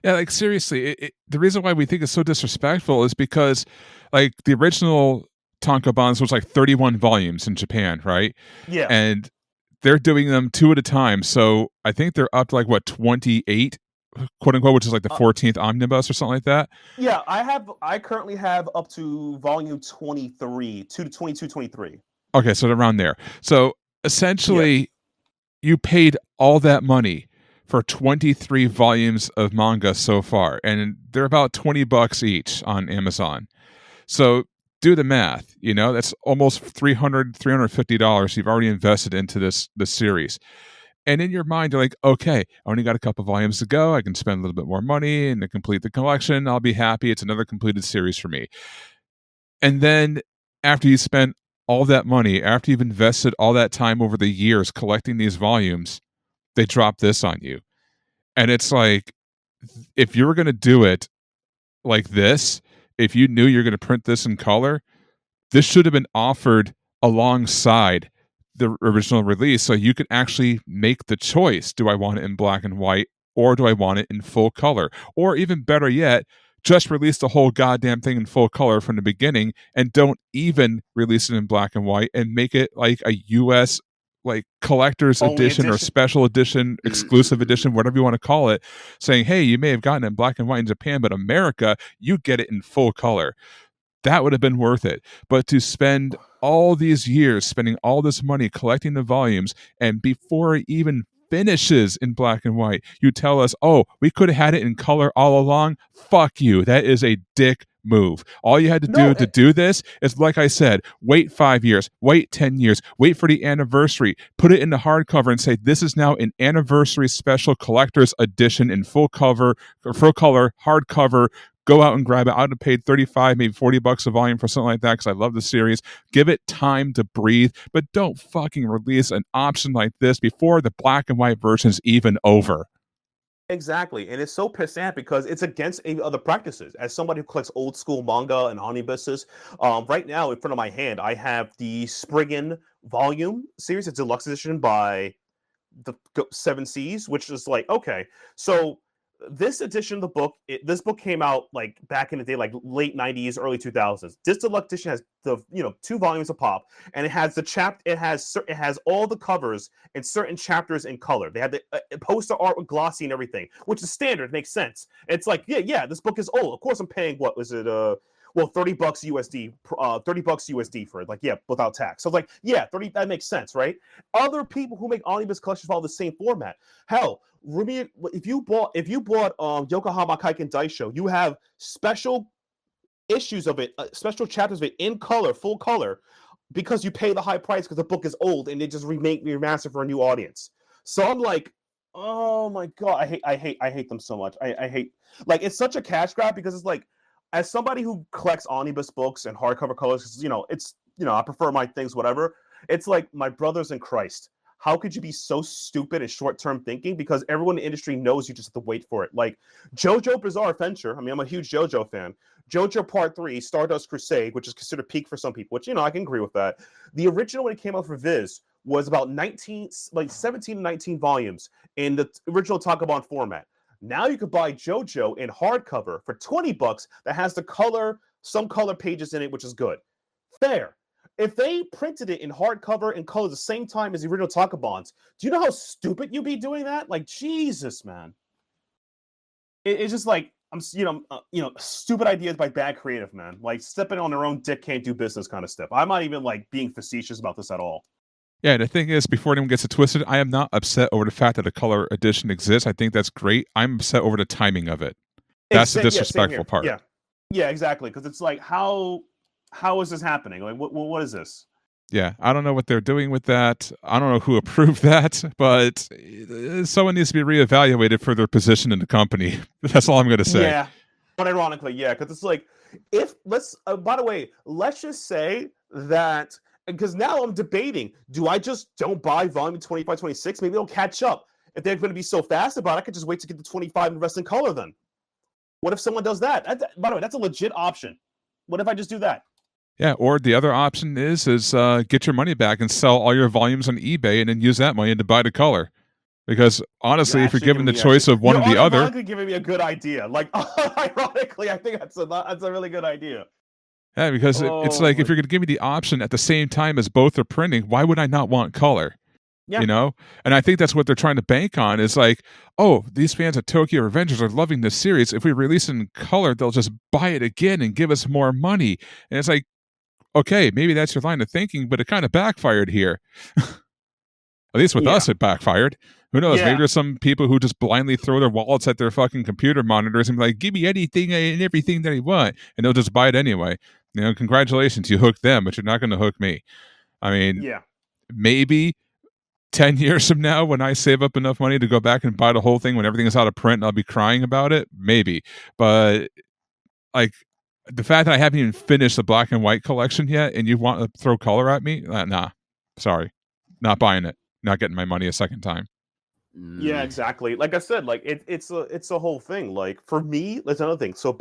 Speaker 1: Yeah, like seriously, the reason why we think it's so disrespectful is because, like, the original Tankobons was like 31 volumes in Japan, right?
Speaker 3: Yeah.
Speaker 1: And they're doing them 2 at a time. So I think they're up to like 28, quote unquote, which is like the 14th omnibus or something like that.
Speaker 3: Yeah, I currently have up to volume 23, 22, 23.
Speaker 1: Okay, so around there. So essentially, you paid all that money for 23 volumes of manga so far, and they're about $20 each on Amazon. So do the math, that's almost $350 you've already invested into this series. And in your mind, you're like, okay, I only got a couple volumes to go. I can spend a little bit more money and to complete the collection. I'll be happy. It's another completed series for me. And then after you spend all that money, after you've invested all that time over the years collecting these volumes, they drop this on you. And it's like, if you were going to do it like this, if you knew you're going to print this in color, this should have been offered alongside the original release so you could actually make the choice. Do I want it in black and white, or do I want it in full color? Or even better yet, just release the whole goddamn thing in full color from the beginning and don't even release it in black and white and make it like a US like collector's edition or special edition, exclusive edition, whatever you want to call it, saying, hey, you may have gotten it in black and white in Japan, but America, you get it in full color. That would have been worth it. But to spend all these years spending all this money collecting the volumes, and before it even finishes in black and white, you tell us, oh, we could have had it in color all along. Fuck you. That is a dick move. All you had to do to do this is, like I said, wait 5 years, wait 10 years, wait for the anniversary, put it in the hardcover and say, this is now an anniversary special collector's edition in full cover, or full color, hardcover. Go out and grab it. I would have paid $35, maybe $40 a volume for something like that because I love the series. Give it time to breathe, but don't fucking release an option like this before the black and white version is even over.
Speaker 3: Exactly, and it's so pissant because it's against other practices. As somebody who collects old school manga and omnibuses, right now in front of my hand, I have the Spriggan volume series, a deluxe edition by the Seven Seas, which is like, okay, so this edition of the book, this book came out like back in the day, like late 90s, early 2000s. This deluxe edition has the 2 volumes a pop, and it has the it has all the covers and certain chapters in color. They had the poster art with glossy and everything, which is standard, makes sense. It's like, yeah, this book is old. Of course, I'm paying what was it? Well, $30 USD, $30 USD for it. Like, yeah, without tax. So like, yeah, 30, that makes sense, right? Other people who make omnibus collections follow the same format. Hell, Ramune, if you bought Yokohama Kaiken Daisho, you have special issues of it, special chapters of it in color, full color, because you pay the high price because the book is old and they just remaster for a new audience. So I'm like, oh my god, I hate them so much. I hate, like, it's such a cash grab because it's like, as somebody who collects omnibus books and hardcover colors, it's I prefer my things, whatever. It's like my brothers in Christ. How could you be so stupid and short-term thinking? Because everyone in the industry knows you just have to wait for it. Like JoJo Bizarre Adventure. I mean, I'm a huge JoJo fan. JoJo Part 3, Stardust Crusade, which is considered peak for some people, which, I can agree with that. The original, when it came out for Viz, was about 17 to 19 volumes in the original Takabon format. Now you could buy JoJo in hardcover for $20 that has some color pages in it, which is good. Fair. If they printed it in hardcover and color the same time as the original Takabons, do you know how stupid you'd be doing that? Like, Jesus, man. It's just like, stupid ideas by bad creative, man. Like, stepping on their own dick can't do business kind of stuff. I'm not even like being facetious about this at all.
Speaker 1: Yeah, the thing is, before anyone gets it twisted, I am not upset over the fact that a color edition exists. I think that's great. I'm upset over the timing of it. That's the disrespectful part.
Speaker 3: Yeah, exactly. Because it's like, how is this happening? Like, what is this?
Speaker 1: Yeah, I don't know what they're doing with that. I don't know who approved that, but someone needs to be reevaluated for their position in the company. That's all I'm going to say.
Speaker 3: Yeah, but ironically, yeah, because it's like, by the way, let's just say that, because now I'm debating, do I just don't buy volume 25, 26? Maybe they'll catch up. If they're going to be so fast about it, I could just wait to get the 25 and rest in color then. What if someone does that? By the way, that's a legit option. What if I just do that?
Speaker 1: Yeah, or the other option is get your money back and sell all your volumes on eBay and then use that money to buy the color. Because honestly, if you're given the choice of one or the other,
Speaker 3: you're giving me a good idea. Like, ironically, I think that's a really good idea.
Speaker 1: Yeah, because it's like, if you're going to give me the option at the same time as both are printing, why would I not want color? Yeah. And I think that's what they're trying to bank on, is like, oh, these fans of Tokyo Revengers are loving this series. If we release it in color, they'll just buy it again and give us more money. And it's like, okay, maybe that's your line of thinking, but it kind of backfired here. At least with us, it backfired. Who knows? Yeah. Maybe there's some people who just blindly throw their wallets at their fucking computer monitors and be like, give me anything and everything that I want. And they'll just buy it anyway. Congratulations, you hooked them, but you're not going to hook me. I mean, maybe 10 years from now, when I save up enough money to go back and buy the whole thing when everything is out of print, I'll be crying about it. Maybe. But like, the fact that I haven't even finished the black and white collection yet and you want to throw color at me? Nah. Sorry. Not buying it. Not getting my money a second time.
Speaker 3: Yeah, exactly. Like I said, like it's a whole thing. Like for me, that's another thing. So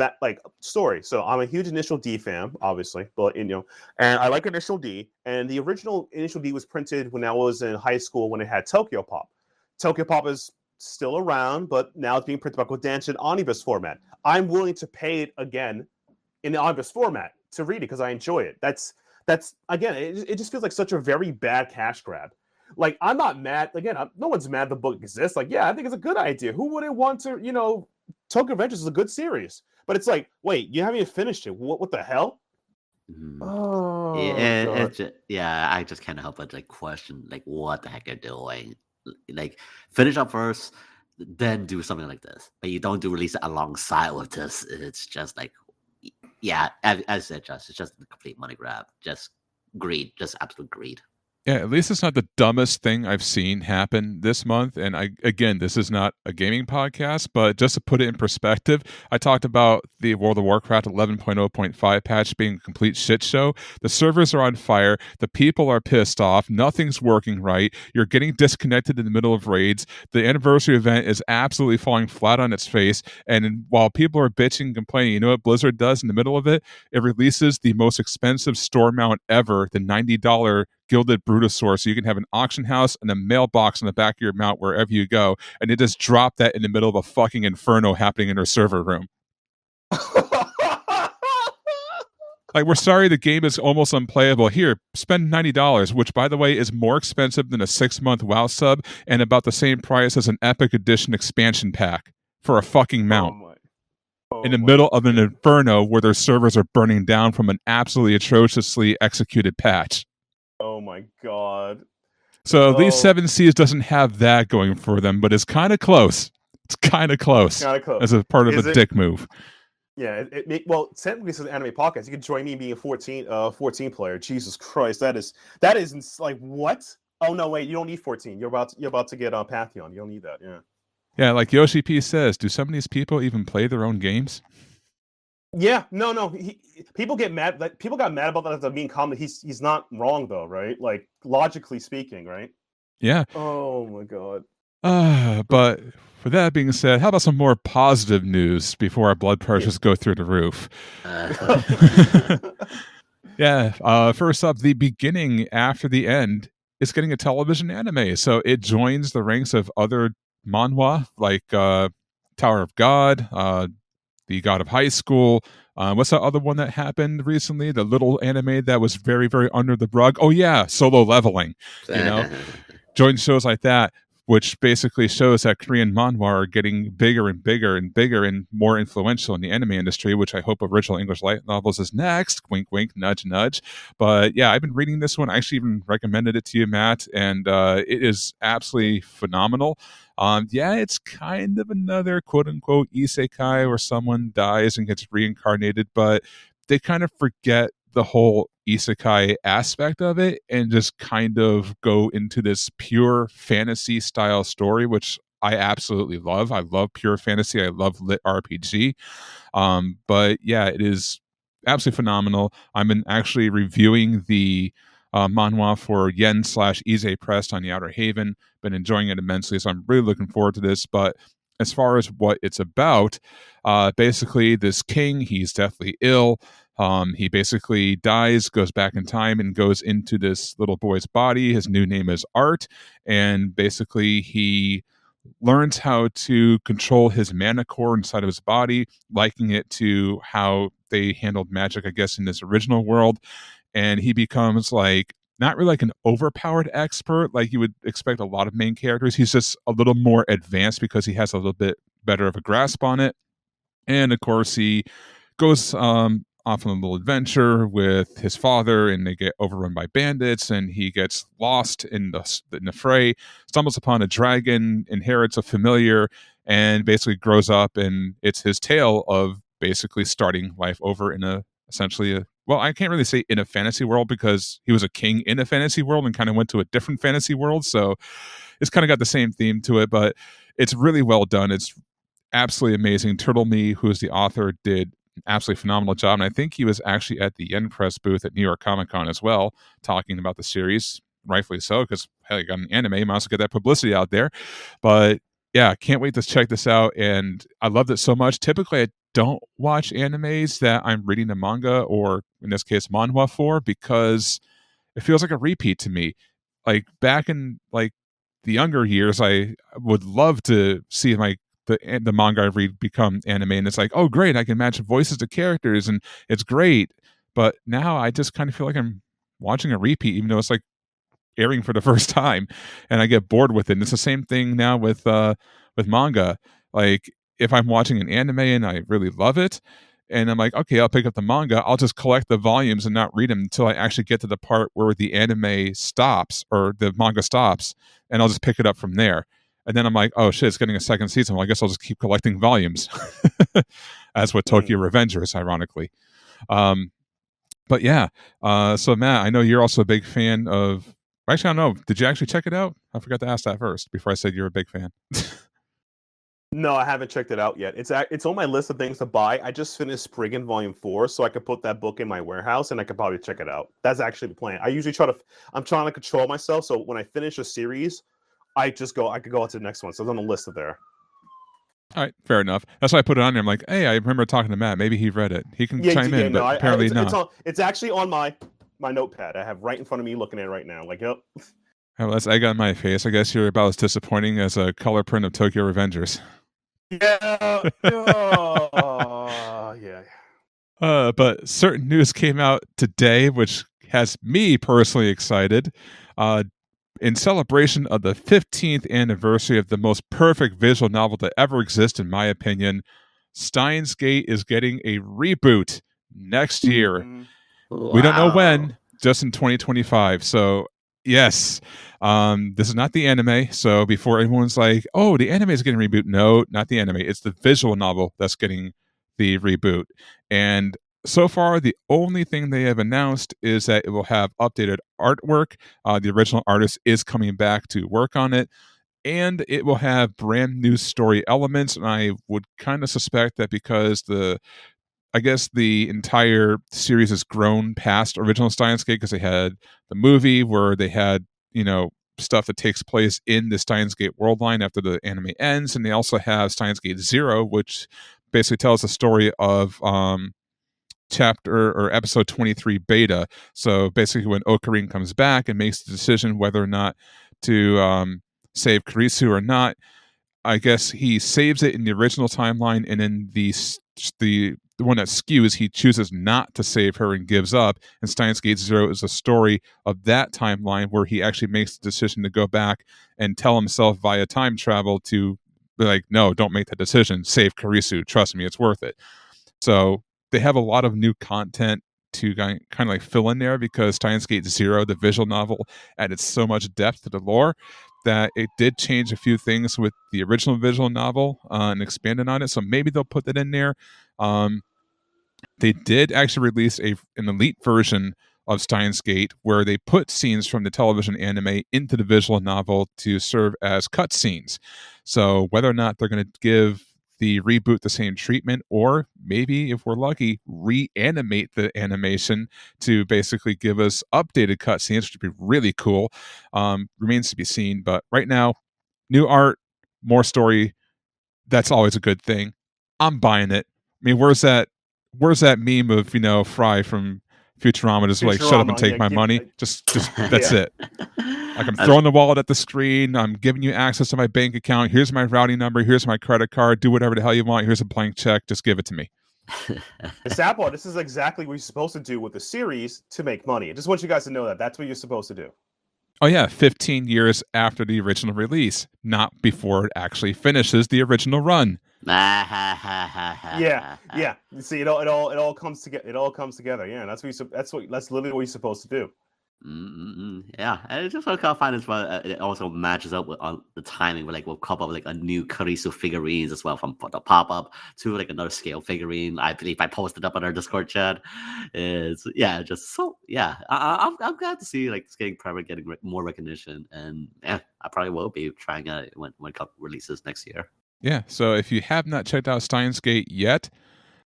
Speaker 3: story. So I'm a huge Initial D fan, obviously, but and I like Initial D. And the original Initial D was printed when I was in high school when it had Tokyo Pop. Tokyo Pop is still around, but now it's being printed by Kodansha in omnibus format. I'm willing to pay it again in the omnibus format to read it because I enjoy it. That's again, it just feels like such a very bad cash grab. Like, I'm not mad. Again, no one's mad the book exists. Like, yeah, I think it's a good idea. Who wouldn't want to, Tokyo Adventures is a good series. But it's like, wait, you haven't even finished it. What the hell?
Speaker 2: Oh, yeah, I just can't help but question what the heck you're doing. Like, finish up first, then do something like this. But you don't release it alongside with this. It's just as I said, it's just a complete money grab. Just greed, just absolute greed.
Speaker 1: Yeah, at least it's not the dumbest thing I've seen happen this month. And again, this is not a gaming podcast, but just to put it in perspective, I talked about the World of Warcraft 11.0.5 patch being a complete shit show. The servers are on fire. The people are pissed off. Nothing's working right. You're getting disconnected in the middle of raids. The anniversary event is absolutely falling flat on its face. And while people are bitching and complaining, you know what Blizzard does in the middle of it? It releases the most expensive store mount ever, the $90 Gilded Brutosaur, so you can have an auction house and a mailbox on the back of your mount wherever you go, and it just dropped that in the middle of a fucking inferno happening in her server room. Like, we're sorry the game is almost unplayable. Here, spend $90, which, by the way, is more expensive than a 6-month WoW sub and about the same price as an Epic Edition expansion pack for a fucking mount. In the middle of an inferno where their servers are burning down from an absolutely atrociously executed patch.
Speaker 3: Oh my god.
Speaker 1: So at least 7 Seas doesn't have that going for them, but it's kind of close. It's kind of close as a part of a dick move.
Speaker 3: Yeah, well, technically it's an anime podcast. You can join me being a 14 player. Jesus Christ, that is like what? Oh no, wait, you don't need 14. You're about to get on Pantheon. You don't need that. Yeah.
Speaker 1: Yeah, like Yoshi P says, do some of these people even play their own games?
Speaker 3: Yeah, no. People get mad. Like, people got mad about that as a mean comment. He's not wrong though, right? Like, logically speaking, right?
Speaker 1: Yeah.
Speaker 3: Oh my god.
Speaker 1: But for that being said, how about some more positive news before our blood pressures go through the roof? Yeah. First up, the beginning after the end is getting a television anime, so it joins the ranks of other manhwa like Tower of God, the God of High School. What's that other one that happened recently? The little anime that was very, very under the rug. Oh yeah, Solo Leveling. Join shows like that, which basically shows that Korean manhwa are getting bigger and bigger and bigger and more influential in the anime industry, which I hope original English light novels is next. Wink, wink, nudge, nudge. But yeah, I've been reading this one. I actually even recommended it to you, Matt, and it is absolutely phenomenal. Yeah, it's kind of another quote-unquote isekai where someone dies and gets reincarnated, but they kind of forget the whole isekai aspect of it and just kind of go into this pure fantasy style story, which I absolutely love. I love pure fantasy. I love lit RPG. But yeah, it is absolutely phenomenal. I've been actually reviewing the manhwa for Yen/Ise Press on the Outerhaven. Been enjoying it immensely, so I'm really looking forward to this. But as far as what it's about, basically this king, he's deathly ill. He basically dies, goes back in time, and goes into this little boy's body. His new name is Art, and basically he learns how to control his mana core inside of his body, liking it to how they handled magic, I guess, in this original world. And he becomes like not really like an overpowered expert like you would expect a lot of main characters. He's just a little more advanced because he has a little bit better of a grasp on it. And of course, he goes off on a little adventure with his father, and they get overrun by bandits, and he gets lost in the fray, stumbles upon a dragon, inherits a familiar, and basically grows up, and it's his tale of basically starting life over in well, I can't really say in a fantasy world because he was a king in a fantasy world and kind of went to a different fantasy world, so it's kind of got the same theme to it, but it's really well done. It's absolutely amazing. Turtle Me, who is the author, did an absolutely phenomenal job, and I think he was actually at the Yen Press booth at New York Comic Con as well, talking about the series. rightfully so, because hey, I got an anime, I might also get that publicity out there. But yeah, can't wait to check this out, and I loved it so much. Typically, I don't watch animes that I'm reading the manga, or in this case, manhwa for, because it feels like a repeat to me. Like back in like the younger years, I would love to see the manga I read become anime, and it's like, oh great, I can match voices to characters, and it's great. But now I just kind of feel like I'm watching a repeat, even though it's like airing for the first time, and I get bored with it. And it's the same thing now with manga. Like if I'm watching an anime and I really love it, and I'm like, okay, I'll pick up the manga, I'll just collect the volumes and not read them until I actually get to the part where the anime stops or the manga stops, and I'll just pick it up from there. And then I'm like, oh shit, it's getting a second season. Well, I guess I'll just keep collecting volumes. As with Tokyo Revengers, ironically. But yeah, so Matt, I know you're also a big fan of. Actually, I don't know. Did you actually check it out? I forgot to ask that first before I said you're a big fan.
Speaker 3: No, I haven't checked it out yet. It's on my list of things to buy. I just finished Spriggan Volume 4, so I could put that book in my warehouse and I could probably check it out. That's actually the plan. I'm trying to control myself, so when I finish a series, I could go out to the next one. So it's on the list of there.
Speaker 1: All right, fair enough. That's why I put it on there. I'm like, hey, I remember talking to Matt. Maybe he read it. He can chime in, but apparently not.
Speaker 3: It's actually on my notepad. I have right in front of me looking at it right now. Like, yep.
Speaker 1: Well, that's egg on my face. I guess you're about as disappointing as a color print of Tokyo Revengers.
Speaker 3: Yeah. Yeah.
Speaker 1: But certain news came out today, which has me personally excited. In celebration of the 15th anniversary of the most perfect visual novel to ever exist, in my opinion, Steins Gate is getting a reboot next year.
Speaker 2: Wow.
Speaker 1: We don't know when, just in 2025. So, yes, this is not the anime. So before everyone's like, oh, the anime is getting a reboot. No, not the anime. It's the visual novel that's getting the reboot. And so far, the only thing they have announced is that it will have updated artwork. The original artist is coming back to work on it. And it will have brand new story elements. And I would kind of suspect that because I guess the entire series has grown past original Steins Gate, because they had the movie where they had, stuff that takes place in the Steins Gate world line after the anime ends. And they also have Steins Gate 0, which basically tells the story of chapter or episode 23 beta. So basically when Ocarina comes back and makes the decision whether or not to save Kurisu or not, I guess he saves it in the original timeline, and in the one that skews, he chooses not to save her and gives up. And Steins Gate 0 is a story of that timeline where he actually makes the decision to go back and tell himself via time travel to be like, no, don't make that decision. Save Kurisu. Trust me, it's worth it. So they have a lot of new content to kind of like fill in there, because Steins Gate 0, the visual novel, added so much depth to the lore that it did change a few things with the original visual novel and expanded on it. So maybe they'll put that in there. They did actually release an elite version of Steins Gate where they put scenes from the television anime into the visual novel to serve as cutscenes. So whether or not they're going to give the reboot the same treatment, or maybe, if we're lucky, reanimate the animation to basically give us updated cutscenes, which would be really cool, remains to be seen. But right now, new art, more story, that's always a good thing. I'm buying it. I mean, where's that meme of Fry from Futurama just like, shut up and take my money? Just that's it. Like, I'm throwing the wallet at the screen. I'm giving you access to my bank account. Here's my routing number. Here's my credit card. Do whatever the hell you want. Here's a blank check. Just give it to me.
Speaker 3: Sapo, this is exactly what you're supposed to do with the series to make money. I just want you guys to know that that's what you're supposed to do.
Speaker 1: Oh yeah, 15 years after the original release, not before it actually finishes the original run.
Speaker 3: Yeah. You see, it all comes together. It all comes together. Yeah, that's literally what you're supposed to do.
Speaker 2: Yeah, and it's just kind of fun as well. It also matches up with the timing with we'll couple up a new Kurisu figurines as well, from the pop up to another scale figurine. I believe I posted up on our Discord chat. I'm glad to see it's getting more recognition, and I probably will be trying it when it releases next year.
Speaker 1: Yeah, so if you have not checked out Steins Gate yet,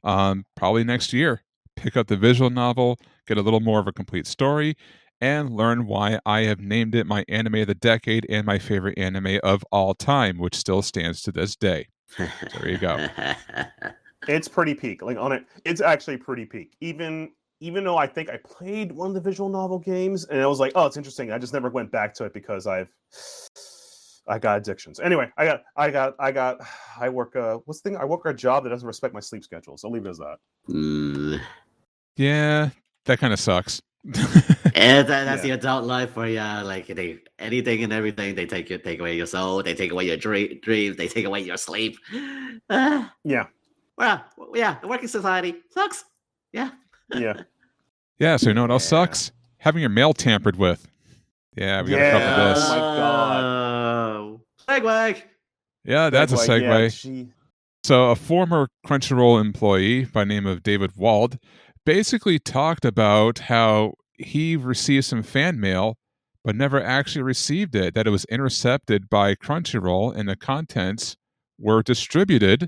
Speaker 1: probably next year, pick up the visual novel, get a little more of a complete story, and learn why I have named it my anime of the decade and my favorite anime of all time, which still stands to this day. So there you go.
Speaker 3: It's pretty peak. Like on it, it's actually pretty peak. Even though I think I played one of the visual novel games, and I was like, oh, it's interesting. I just never went back to it because I got addictions. Anyway, I work what's the thing? I work a job that doesn't respect my sleep schedule. So I'll leave it as that.
Speaker 1: Yeah, that kind of sucks.
Speaker 2: And that's the adult life for you. Like anything and everything, they take away your soul, they take away your dreams, they take away your sleep.
Speaker 3: Yeah.
Speaker 2: Well, yeah, the working society sucks. Yeah.
Speaker 1: Yeah, so you know what else sucks? Having your mail tampered with. Yeah, we gotta cover this.
Speaker 3: Oh
Speaker 2: my god.
Speaker 3: Segue.
Speaker 1: Yeah, that's a segue.
Speaker 3: Yeah,
Speaker 1: so a former Crunchyroll employee by name of David Wald basically talked about how he received some fan mail but never actually received it, that it was intercepted by Crunchyroll and the contents were distributed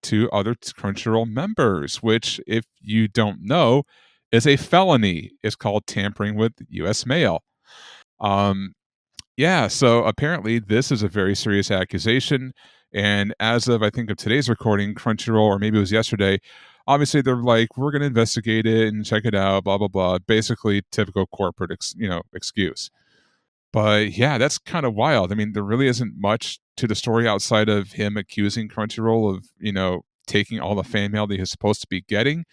Speaker 1: to other Crunchyroll members, which, if you don't know, is a felony. It's called tampering with U.S. mail. So apparently this is a very serious accusation. And as of, I think, of today's recording, Crunchyroll, or maybe it was yesterday, obviously they're like, we're going to investigate it and check it out, blah, blah, blah. Basically, typical corporate, excuse. But yeah, that's kind of wild. I mean, there really isn't much to the story outside of him accusing Crunchyroll of, taking all the fan mail that he's supposed to be getting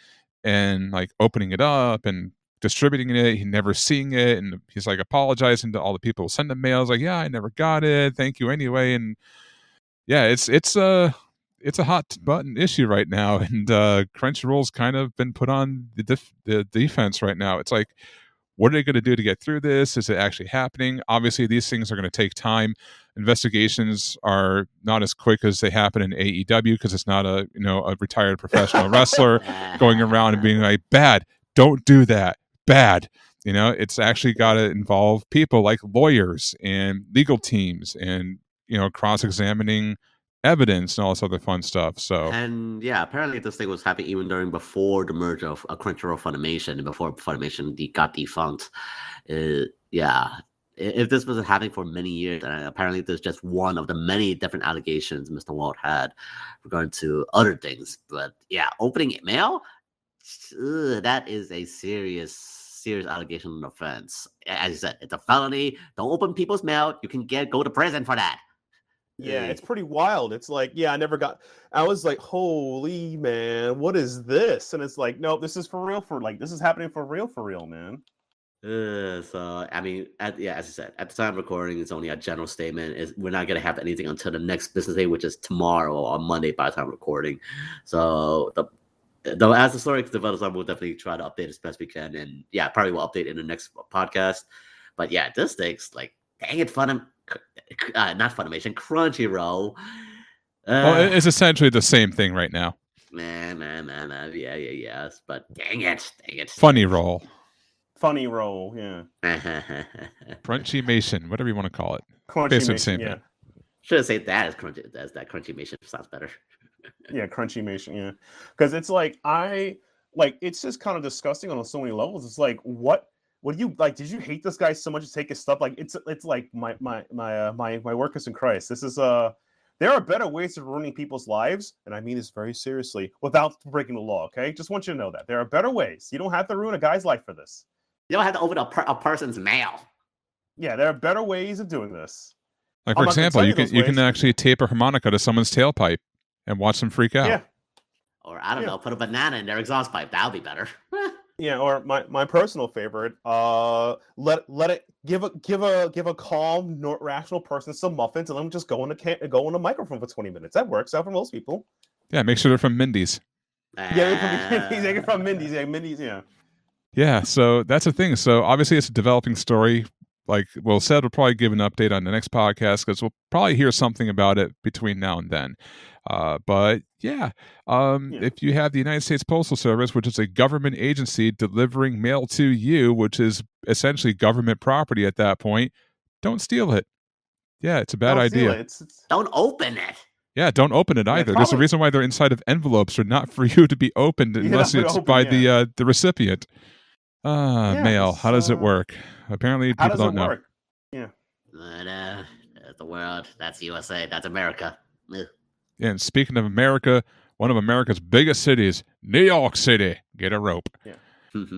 Speaker 1: and like opening it up and distributing it. He never seeing it. And he's like apologizing to all the people who send him mails like, yeah, I never got it. Thank you anyway. And yeah, it's a hot button issue right now. And Crunchyroll's kind of been put on the defense right now. It's like, what are they going to do to get through this? Is it actually happening? Obviously, these things are going to take time. Investigations are not as quick as they happen in AEW because it's not a retired professional wrestler going around and being like, bad, don't do that, bad. It's actually got to involve people like lawyers and legal teams and cross-examining evidence and all this other fun stuff. So
Speaker 2: and yeah, apparently this thing was happening even before the merger of Crunchyroll Funimation and before Funimation got defunct. If this was happening for many years, and apparently there's just one of the many different allegations Mr. Walt had regarding to other things. But yeah, opening mail, that is a serious allegation and offense. As you said, it's a felony. Don't open people's mail. You can go to prison for that.
Speaker 3: Yeah, it's pretty wild. It's like, I was like, holy man, what is this? And it's like, no, this is for real. This is happening for real, man.
Speaker 2: So, I mean, as I said, at the time of recording, it's only a general statement. We're not going to have anything until the next business day, which is tomorrow or Monday by the time of recording. So, though as the story develops, I will definitely try to update as best we can. And yeah, probably will update in the next podcast. But yeah, this thing's like, dang it, not Funimation, Crunchyroll.
Speaker 1: Well, it's essentially the same thing right now.
Speaker 2: Man. Yes, but dang it.
Speaker 1: Funny roll,
Speaker 3: yeah.
Speaker 1: Crunchymation, whatever you want to call it.
Speaker 3: Crunchymation,
Speaker 1: same
Speaker 3: yeah.
Speaker 1: thing.
Speaker 2: Should have said that as Crunchymation sounds better.
Speaker 3: Yeah, Crunchymation, yeah. Because it's like it's just kind of disgusting on so many levels. It's like what do you like? Did you hate this guy so much to take his stuff? Like it's like my workers in Christ. This is there are better ways of ruining people's lives, and I mean this very seriously, without breaking the law. Okay, just want you to know that there are better ways. You don't have to ruin a guy's life for this.
Speaker 2: You don't have to open a person's mail.
Speaker 3: Yeah, there are better ways of doing this.
Speaker 1: Like, for example, you can actually tape a harmonica to someone's tailpipe and watch them freak out.
Speaker 3: Yeah.
Speaker 2: Or I don't know, put a banana in their exhaust pipe. That'll be better.
Speaker 3: Yeah, or my personal favorite, let it give a calm, rational person some muffins and let them just go on a microphone for 20 minutes. That works out for most people.
Speaker 1: Yeah, make sure they're from Mindy's.
Speaker 3: They're from Mindy's. Yeah, Mindy's. Yeah.
Speaker 1: Yeah, so that's the thing. So obviously it's a developing story. Like Will said, we'll probably give an update on the next podcast because we'll probably hear something about it between now and then. But if you have the United States Postal Service, which is a government agency delivering mail to you, which is essentially government property at that point, don't steal it. Yeah, it's a bad idea.
Speaker 2: Don't open it.
Speaker 1: Yeah, don't open it either. There's a reason why they're inside of envelopes. They're not for you to be opened unless it's by the recipient. Mail. How does it work? Apparently,
Speaker 3: How
Speaker 1: people
Speaker 3: does it
Speaker 1: don't know.
Speaker 3: work? Yeah.
Speaker 2: But, the world, that's USA, that's America. Ugh.
Speaker 1: And speaking of America, one of America's biggest cities, New York City, get a rope,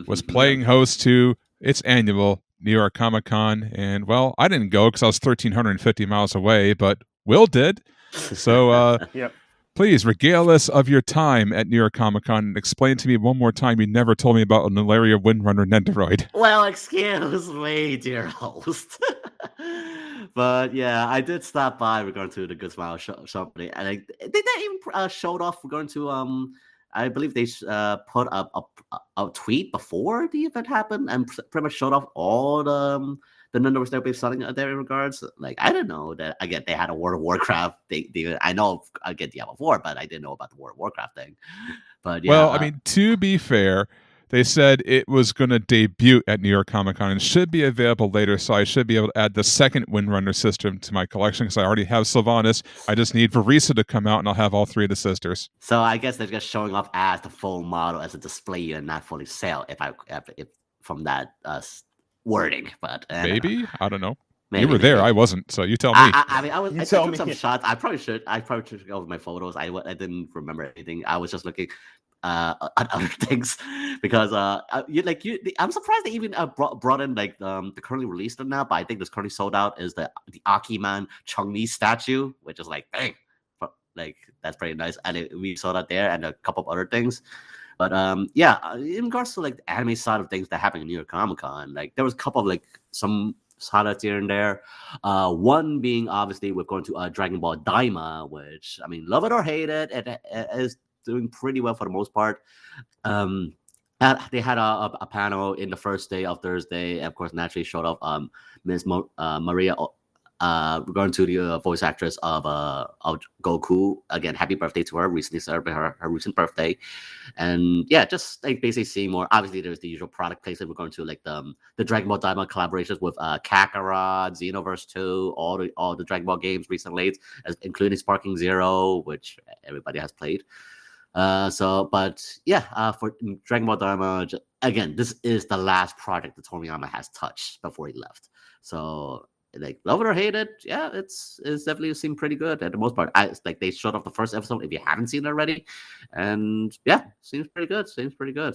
Speaker 1: was playing host to its annual New York Comic Con. And, well, I didn't go because I was 1,350 miles away, but Will did. So,
Speaker 3: Yep.
Speaker 1: please regale us of your time at New York Comic Con and explain to me one more time you never told me about a Malaria Windrunner Nendoroid.
Speaker 2: Well, excuse me, dear host. But yeah, I did stop by regarding to the Good Smile Company, and they even showed off regarding to I believe they put up a tweet before the event happened and pretty much showed off all the numbers they'll be selling there in regards. Like, I didn't know that, again, they had a World of Warcraft. I know I get Diablo 4, but I didn't know about the World of Warcraft thing. But yeah,
Speaker 1: well, I mean, to be fair, they said it was going to debut at New York Comic Con and should be available later, so I should be able to add the second Windrunner system to my collection because I already have Sylvanas. I just need Verisa to come out, and I'll have all three of the sisters.
Speaker 2: So I guess they're just showing off as the full model as a display and not fully sale, if from that wording. But
Speaker 1: maybe I don't know.
Speaker 2: Maybe,
Speaker 1: you were there, I wasn't. So you tell me.
Speaker 2: I mean, I took some shots. I probably should go with my photos. I didn't remember anything. I was just looking at other things because I'm surprised they even brought in like the currently released one now, but I think this currently sold out is the Akiman Chun-Li statue, which is like, dang, like that's pretty nice. And we saw that there and a couple of other things. But yeah, in regards to like the anime side of things that happened in New York Comic Con, like there was a couple of like some highlights here and there. One being obviously we're going to Dragon Ball Daima, which I mean, love it or hate it, it is doing pretty well for the most part. They had a panel in the first day of Thursday, and of course, naturally showed off Ms. Maria. Regarding to the voice actress of Goku. Again, happy birthday to her. Recently celebrated her recent birthday. And yeah, just like basically seeing more. Obviously, there's the usual product placement. We're going to like the Dragon Ball Daima collaborations with Kakarot, Xenoverse 2, all the Dragon Ball games recently, including Sparking Zero, which everybody has played. But yeah, for Dragon Ball Daima, again, this is the last project that Toriyama has touched before he left. So like, love it or hate it, yeah, it's definitely seemed pretty good at the most part. Like they showed off the first episode if you haven't seen it already, and yeah, seems pretty good.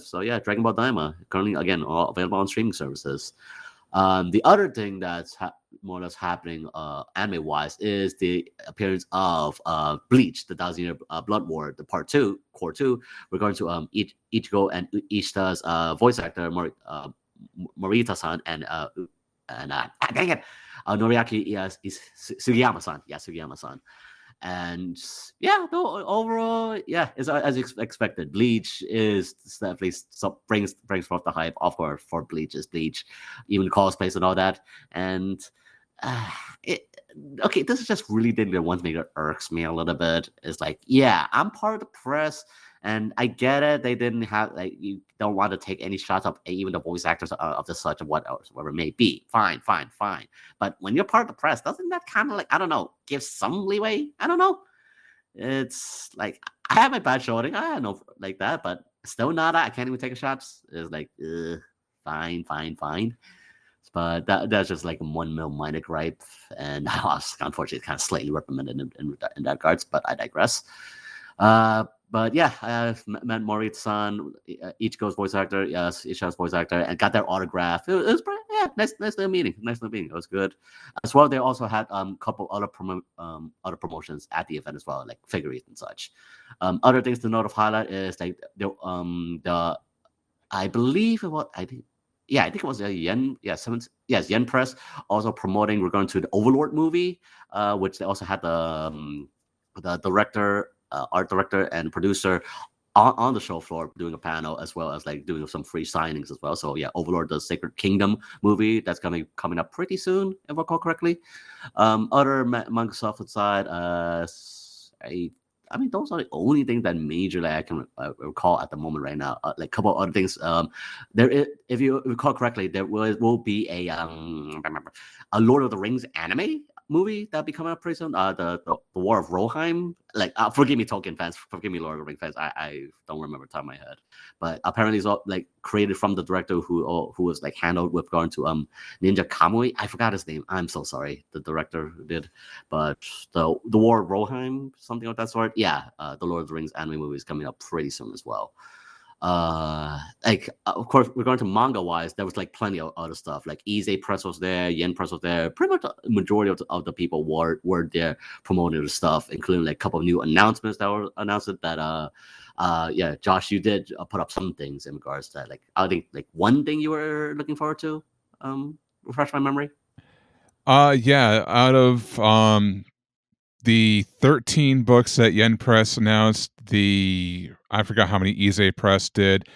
Speaker 2: So yeah, Dragon Ball Daima currently again all available on streaming services. The other thing that's more or less happening anime wise is the appearance of Bleach, the Thousand-Year Blood War, the Part 2, Core 2. We're going to Ichigo and Ishita's voice actor Morita-san and dang it, Noriaki is Sugiyama-san. Yeah, Sugiyama-san. And yeah, no, overall, yeah, it's as expected. Bleach is definitely brings forth the hype, of course, for Bleach is Bleach, even cosplays and all that. And okay, this is just really the one thing that irks me a little bit. Is like, yeah, I'm part of the press. And I get it. They didn't have like you don't want to take any shots of even the voice actors of the such and whatever it may be. Fine. But when you're part of the press, doesn't that kind of like I don't know give some leeway? I don't know. It's like I have my bad showing. I don't know like that, but still not. I can't even take a shots. It's like fine. But that's just like one minor gripe, and I was unfortunately kind of slightly reprimanded in that regards. But I digress. But yeah, I met Morita-san, Ichigo's voice actor, yes, Isha's voice actor, and got their autograph. It was pretty, yeah, nice little meeting. It was good. As well, they also had couple other other promotions at the event as well, like figurines and such. Other things to note of highlight is like the I believe it was I think it was Yen Yen Press also promoting regarding to the Overlord movie, which they also had the director. Art director and producer on the show floor doing a panel as well as like doing some free signings as well. So yeah, Overlord, the Sacred Kingdom movie that's coming up pretty soon, if I recall correctly. Other manga software side, I mean, those are the only things that majorly I can recall at the moment right now. Like a couple of other things. There is, if you recall correctly, there will be a Lord of the Rings anime movie that'll be coming up pretty soon. The War of Rohirrim. Like, forgive me, Tolkien fans. Forgive me, Lord of the Rings fans. I don't remember the top of my head, but apparently it's all like created from the director who was like handled with regard to Ninja Kamui. I forgot his name. I'm so sorry. The director who did, but the War of Rohirrim, something of that sort. Yeah, the Lord of the Rings anime movie is coming up pretty soon as well. Of course, regarding to manga wise, there was like plenty of other stuff. Like Ise Press was there, Yen Press was there. Pretty much the majority of the people were there promoting the stuff, including like a couple of new announcements that were announced. That yeah, Josh, you did put up some things in regards to that. Like, I think like one thing you were looking forward to. Refresh my memory.
Speaker 1: Yeah, out of the 13 books that Yen Press announced, I forgot how many Ise Press did.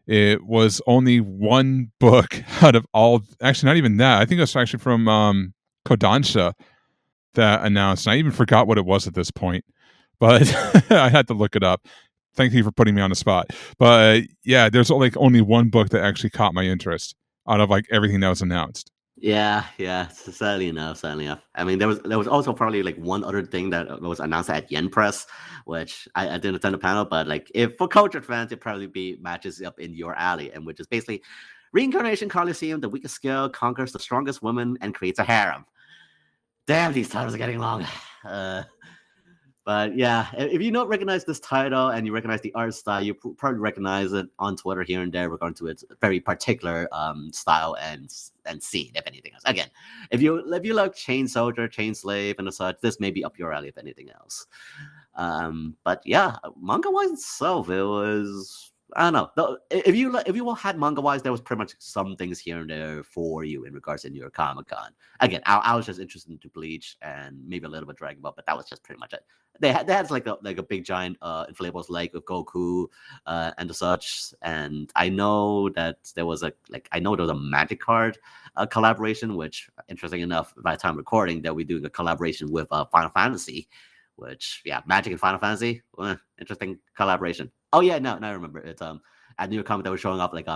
Speaker 1: It was only one book out of all. Actually, not even that. I think it was actually from Kodansha that announced. And I even forgot what it was at this point, but I had to look it up. Thank you for putting me on the spot. But yeah, there's like only one book that actually caught my interest out of like everything that was announced.
Speaker 2: Yeah. Sadly enough. I mean, there was also probably like one other thing that was announced at Yen Press, which I didn't attend the panel, but like if for culture fans, it probably matches up in your alley, and which is basically Reincarnation Coliseum, the weakest skill conquers the strongest woman and creates a harem. Damn, these titles are getting long. But yeah, if you don't recognize this title and you recognize the art style, you probably recognize it on Twitter here and there regarding to its very particular style and scene, if anything else. Again, if you like Chain Soldier, Chain Slave, and such, this may be up your alley if anything else. But yeah, manga wise itself, it was, I don't know. If you had manga wise, there was pretty much some things here and there for you in regards to New York Comic Con. Again, I was just interested into Bleach and maybe a little bit Dragon Ball, but that was just pretty much it. They had like a big giant inflatables lake with Goku and the such. And I know that there was a Magic card collaboration, which interesting enough, by the time recording, that we're doing a collaboration with Final Fantasy. Which, yeah, Magic and Final Fantasy, interesting collaboration. Oh yeah, no, I remember. It's at New York Comic that was showing up like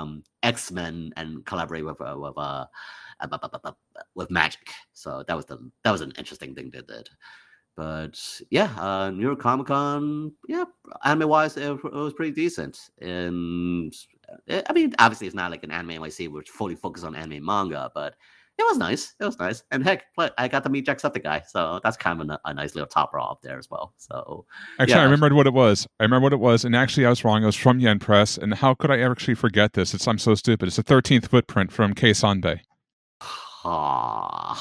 Speaker 2: X-Men and collaborate with Magic. So that was an interesting thing they did. But yeah, New York Comic Con, yeah, anime wise, it was pretty decent. And I mean, obviously, it's not like an anime NYC which fully focuses on anime and manga, but it was nice. And heck, I got to meet Jacksepticeye, so that's kind of a nice little topper off there as well. So
Speaker 1: actually, yeah. I remembered what it was. And actually, I was wrong. It was from Yen Press. And how could I actually forget this? I'm so stupid. It's the 13th footprint from Kei Sanbei.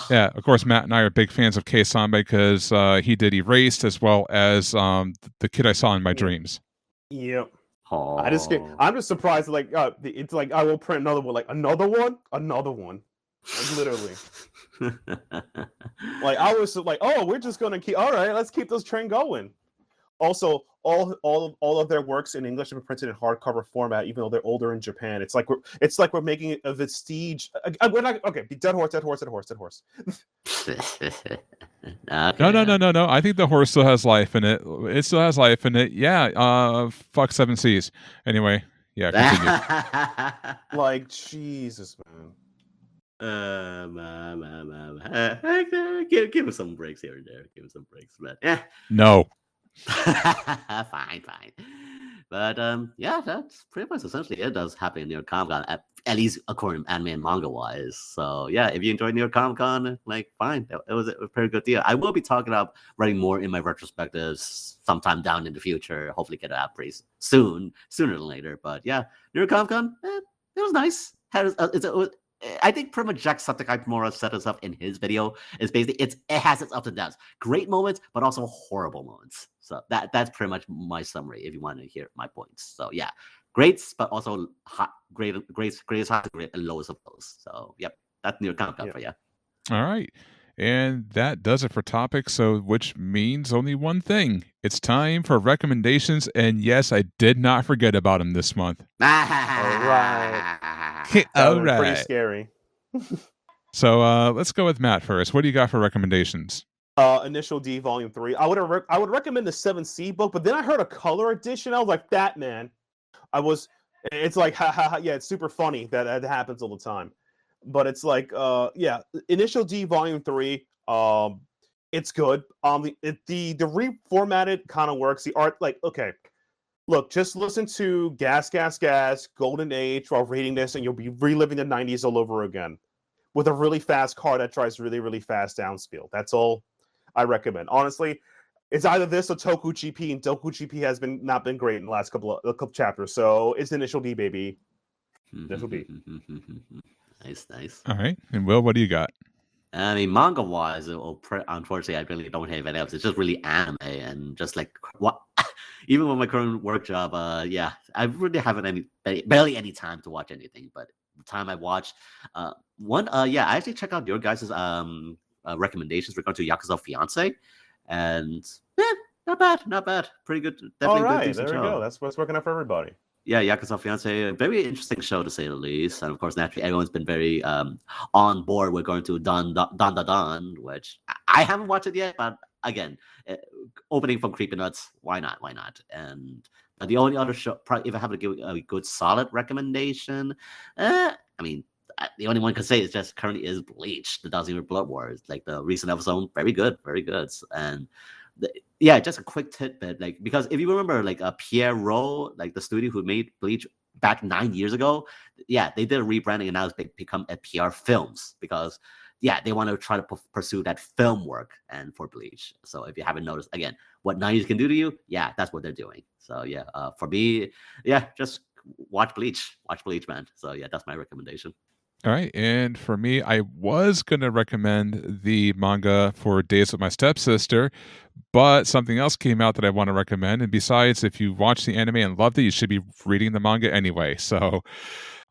Speaker 1: Yeah, of course, Matt and I are big fans of Kei Sanbei because he did Erased as well as The Kid I Saw in My Dreams.
Speaker 3: Yep. I'm just surprised. Like it's like I will print another one. Like another one. Like, literally. Like I was like, oh, we're just gonna keep. All right, let's keep this train going. Also, all of their works in English have been printed in hardcover format, even though they're older in Japan. It's like we're making it a vestige. We're not okay. Dead horse.
Speaker 1: No. I think the horse still has life in it. It still has life in it. Yeah. Fuck 7 Seas. Anyway, yeah. Continue.
Speaker 3: Like Jesus, man.
Speaker 2: Give him some breaks here and there. But yeah.
Speaker 1: No.
Speaker 2: Fine. But yeah, that's pretty much essentially it. Does happen in New York Comic Con, at least according to anime and manga wise. So yeah, if you enjoyed New York Comic Con, like fine, it was a pretty good deal. I will be talking about writing more in my retrospectives sometime down in the future. Hopefully, get it out pretty sooner than later. But yeah, New York Comic Con, it was nice. I think pretty much Jacksepticeye more or less set us up in his video. Is basically it has its ups and downs, great moments, but also horrible moments. So that's pretty much my summary. If you want to hear my points, so yeah, greats, but also greatest highs, great and lowest of lows. So yep, that's New York Comic Con for you.
Speaker 1: All right. And that does it for topics, so which means only one thing. It's time for recommendations, and yes, I did not forget about him this month.
Speaker 3: All right.
Speaker 1: All right.
Speaker 3: Pretty scary.
Speaker 1: So let's go with Matt first. What do you got for recommendations?
Speaker 3: Initial D Volume 3. I would recommend the 7C book, but then I heard a color edition. I was like, that man. It's like, yeah, it's super funny that happens all the time. But it's like, yeah, Initial D Volume 3. It's good. The reformatted kind of works. The art, like, okay, look, just listen to Gas, Gas, Gas, Golden Age while reading this, and you'll be reliving the 90s all over again with a really fast car that drives really, really fast downspeed. That's all I recommend. Honestly, it's either this or Toku GP, and Toku GP has not been great in the last couple chapters. So it's Initial D, baby. Initial D.
Speaker 2: Nice.
Speaker 1: All right. And Will, what do you got?
Speaker 2: I mean, manga-wise, unfortunately, I really don't have any else. It's just really anime, and just like what, even with my current work job, I really haven't barely any time to watch anything. But the time I watch, I actually check out your guys' recommendations regarding to Yakuza Fiance, and not bad, pretty good. Definitely
Speaker 3: all right,
Speaker 2: good,
Speaker 3: there we go. That's what's working out for everybody.
Speaker 2: Yeah, Yakuza Fiance, a very interesting show to say the least. And of course, naturally, everyone's been very on board with going to Don, which I haven't watched it yet, but again, opening from Creepy Nuts, why not? And the only other show, probably if I have to give a good solid recommendation, the only one I can say is just currently is Bleach, the Thousand Year Blood Wars. Like the recent episode, very good. And just a quick tidbit, like, because if you remember, like Piedra, like the studio who made Bleach back 9 years ago, they did a rebranding and now it's become a PR Films, because they want to try to pursue that film work and for Bleach. So if you haven't noticed, again, what 90s can do to you, that's what they're doing. So for me, just watch Bleach, man. So that's my recommendation.
Speaker 1: All right, and for me, I was going to recommend the manga for Days with My Stepsister, but something else came out that I want to recommend. And besides, if you watched the anime and loved it, you should be reading the manga anyway. So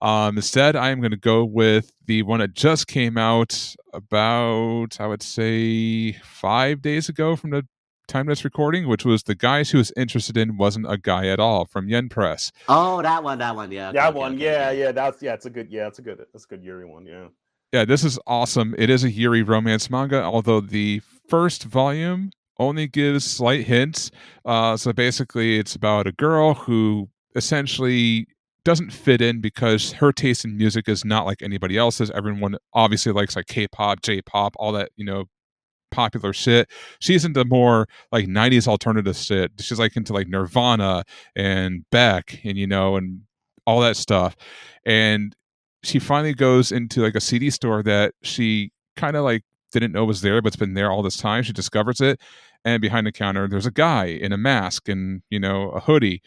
Speaker 1: instead, I am going to go with the one that just came out about, I would say, 5 days ago from the time that's recording, which was The Guy She Was Interested In Wasn't a Guy at All from Yen Press.
Speaker 2: Oh, that one, yeah.
Speaker 3: It's a good Yuri one, yeah.
Speaker 1: Yeah, this is awesome. It is a Yuri romance manga, although the first volume only gives slight hints. So basically, it's about a girl who essentially doesn't fit in because her taste in music is not like anybody else's. Everyone obviously likes like K-pop, J-pop, all that, popular shit. She's into more like 90s alternative shit. She's like into like Nirvana and Beck and and all that stuff. And she finally goes into like a CD store that she kind of like didn't know was there, but it's been there all this time. She discovers it, and behind the counter there's a guy in a mask and a hoodie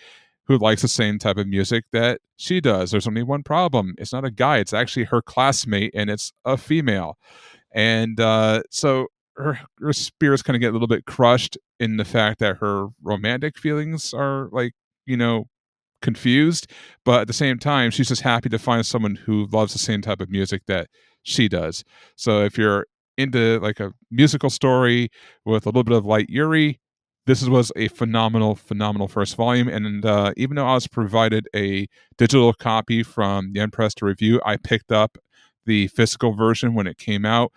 Speaker 1: who likes the same type of music that she does. There's only one problem. It's not a guy, it's actually her classmate, and it's a female. And so her spirits kind of get a little bit crushed in the fact that her romantic feelings are like, confused, but at the same time, she's just happy to find someone who loves the same type of music that she does. So if you're into like a musical story with a little bit of light Yuri, this was a phenomenal first volume. And even though I was provided a digital copy from Yen Press to review, I picked up the physical version when it came out.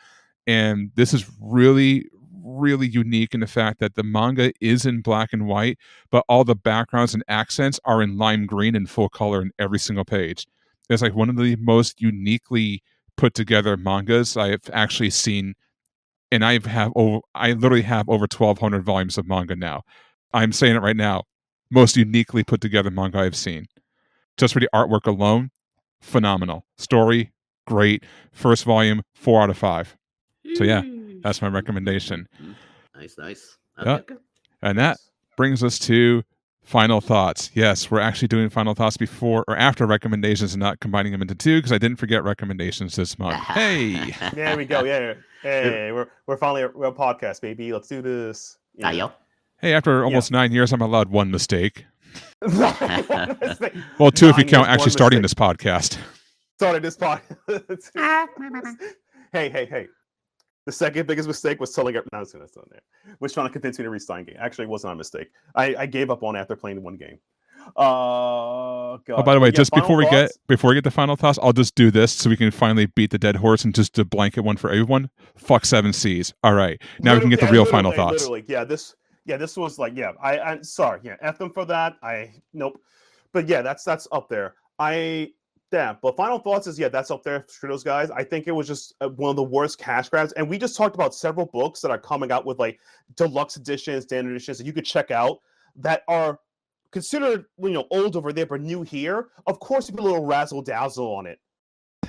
Speaker 1: And this is really, really unique in the fact that the manga is in black and white, but all the backgrounds and accents are in lime green and full color in every single page. It's like one of the most uniquely put together mangas I've actually seen. And I literally have over 1,200 volumes of manga now. I'm saying it right now. Most uniquely put together manga I've seen. Just for the artwork alone, phenomenal. Story, great. First volume, 4 out of 5. So that's my recommendation.
Speaker 2: Nice.
Speaker 1: Okay. And that brings us to final thoughts. Yes, we're actually doing final thoughts before or after recommendations and not combining them into two because I didn't forget recommendations this month. Hey,
Speaker 3: there we go. Yeah, hey, we're finally a podcast, baby. Let's do this.
Speaker 2: Yeah.
Speaker 1: Hey, after almost 9 years, I'm allowed one mistake.
Speaker 3: One mistake.
Speaker 1: Well, 2 if you count actually starting this podcast.
Speaker 3: Hey. The second biggest mistake was telling everyone. No, that's not there. Was trying to convince me to read Stein game. Actually, it wasn't a mistake. I gave up on it after playing one game. God.
Speaker 1: Oh, by the way, just before we get the final thoughts, I'll just do this so we can finally beat the dead horse and just a blanket one for everyone. Fuck 7 Cs. All right, now we can get the real final thoughts.
Speaker 3: This was like, I'm sorry. F them for that. Nope. But that's up there. Yeah, but final thoughts is that's up there for those guys. I think it was just one of the worst cash grabs, and we just talked about several books that are coming out with like deluxe editions, standard editions that you could check out that are considered old over there but new here. Of course, you put a little razzle dazzle on it.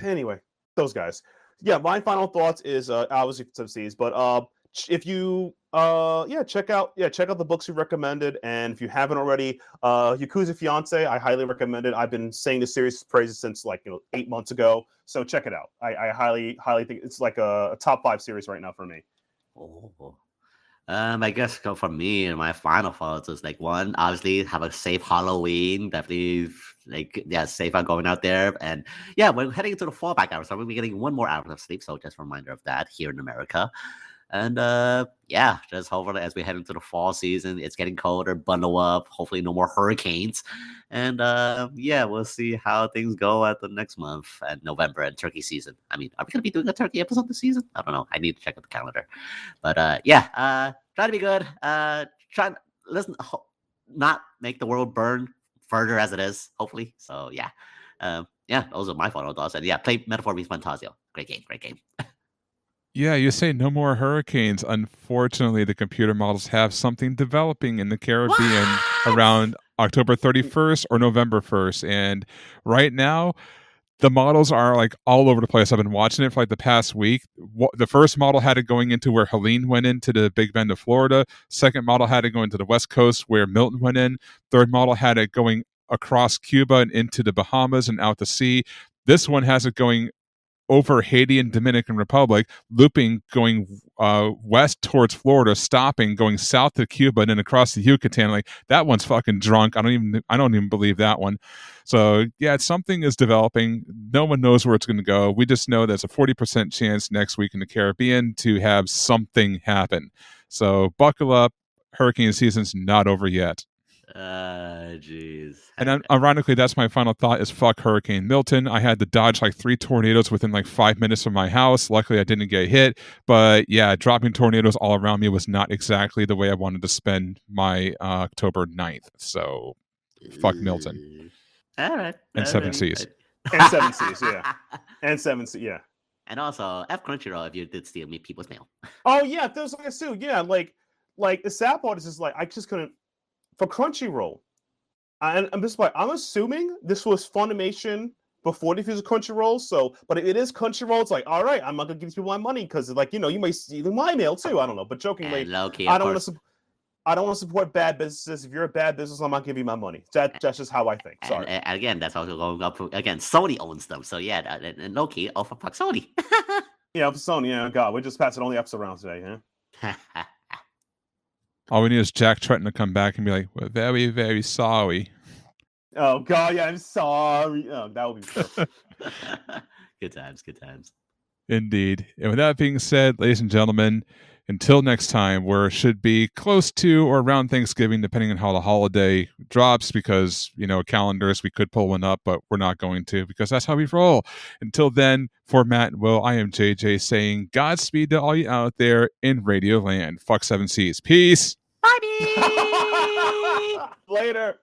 Speaker 3: Anyway, those guys. Yeah, my final thoughts is obviously some C's, but if you check out the books we recommended, and if you haven't already, Yakuza Fiance, I highly recommend it. I've been saying this series praises since 8 months ago, so check it out. I highly think it's like a top 5 series right now for me.
Speaker 2: Oh. I guess for me and my final thoughts is one, obviously have a safe Halloween. Definitely safe on going out there. And we're heading into the fallback hours, so we'll be getting 1 more hour of sleep. So just a reminder of that here in America. And just hopefully as we head into the fall season, it's getting colder, bundle up, hopefully no more hurricanes. And we'll see how things go at the next month and November and turkey season. I mean, are we going to be doing a turkey episode this season? I don't know. I need to check out the calendar. But try to be good. Try to listen, not make the world burn further as it is, hopefully. So those are my final thoughts. And play Metaphor Beast Fantasio. Great game.
Speaker 1: Yeah, you say no more hurricanes. Unfortunately, the computer models have something developing in the Caribbean around October 31st or November 1st. And right now, the models are all over the place. I've been watching it for the past week. The first model had it going into where Helene went into the Big Bend of Florida. Second model had it going to the West Coast where Milton went in. Third model had it going across Cuba and into the Bahamas and out to sea. This one has it going over Haiti and Dominican Republic, looping, going west towards Florida, stopping, going south to Cuba, and then across the Yucatan. That one's fucking drunk. I don't even believe that one. So something is developing. No one knows where it's going to go. We just know there's a 40% chance next week in the Caribbean to have something happen. So buckle up. Hurricane season's not over yet.
Speaker 2: Jeez.
Speaker 1: And ironically, that's my final thought is fuck Hurricane Milton. I had to dodge 3 tornadoes within 5 minutes from my house. Luckily, I didn't get hit. But dropping tornadoes all around me was not exactly the way I wanted to spend my October 9th. So fuck Milton.
Speaker 2: All right.
Speaker 1: And 7 Cs.
Speaker 3: And 7 Cs, yeah. And 7 Cs, yeah.
Speaker 2: And also, F Crunchyroll if you did steal me people's mail.
Speaker 3: Oh, yeah, there's a suit. Yeah, the sad part is I just couldn't. For Crunchyroll, and I'm assuming this was Funimation before they used Crunchyroll. So, but it is Crunchyroll. It's all right, I'm not gonna give people my money because you might steal my mail too. I don't know, but jokingly, I don't want to support bad businesses. If you're a bad business, I'm not giving you my money. That's just how I think. Sorry.
Speaker 2: And again, that's also going up again. Sony owns them, so and low key, oh for fuck Sony.
Speaker 3: Yeah, for Sony. Yeah, God, we're just passing all the episodes around today, huh?
Speaker 1: All we need is Jack Tretton to come back and be like, we're very, very sorry.
Speaker 3: Oh, God, yeah, I'm sorry. Oh, that would be perfect.
Speaker 2: Good times.
Speaker 1: Indeed. And with that being said, ladies and gentlemen, until next time, where it should be close to or around Thanksgiving, depending on how the holiday drops, because, calendars, we could pull one up, but we're not going to, because that's how we roll. Until then, for Matt and Will, I am JJ saying Godspeed to all you out there in Radio Land. Fuck 7 Cs. Peace.
Speaker 2: Bye.
Speaker 3: Later.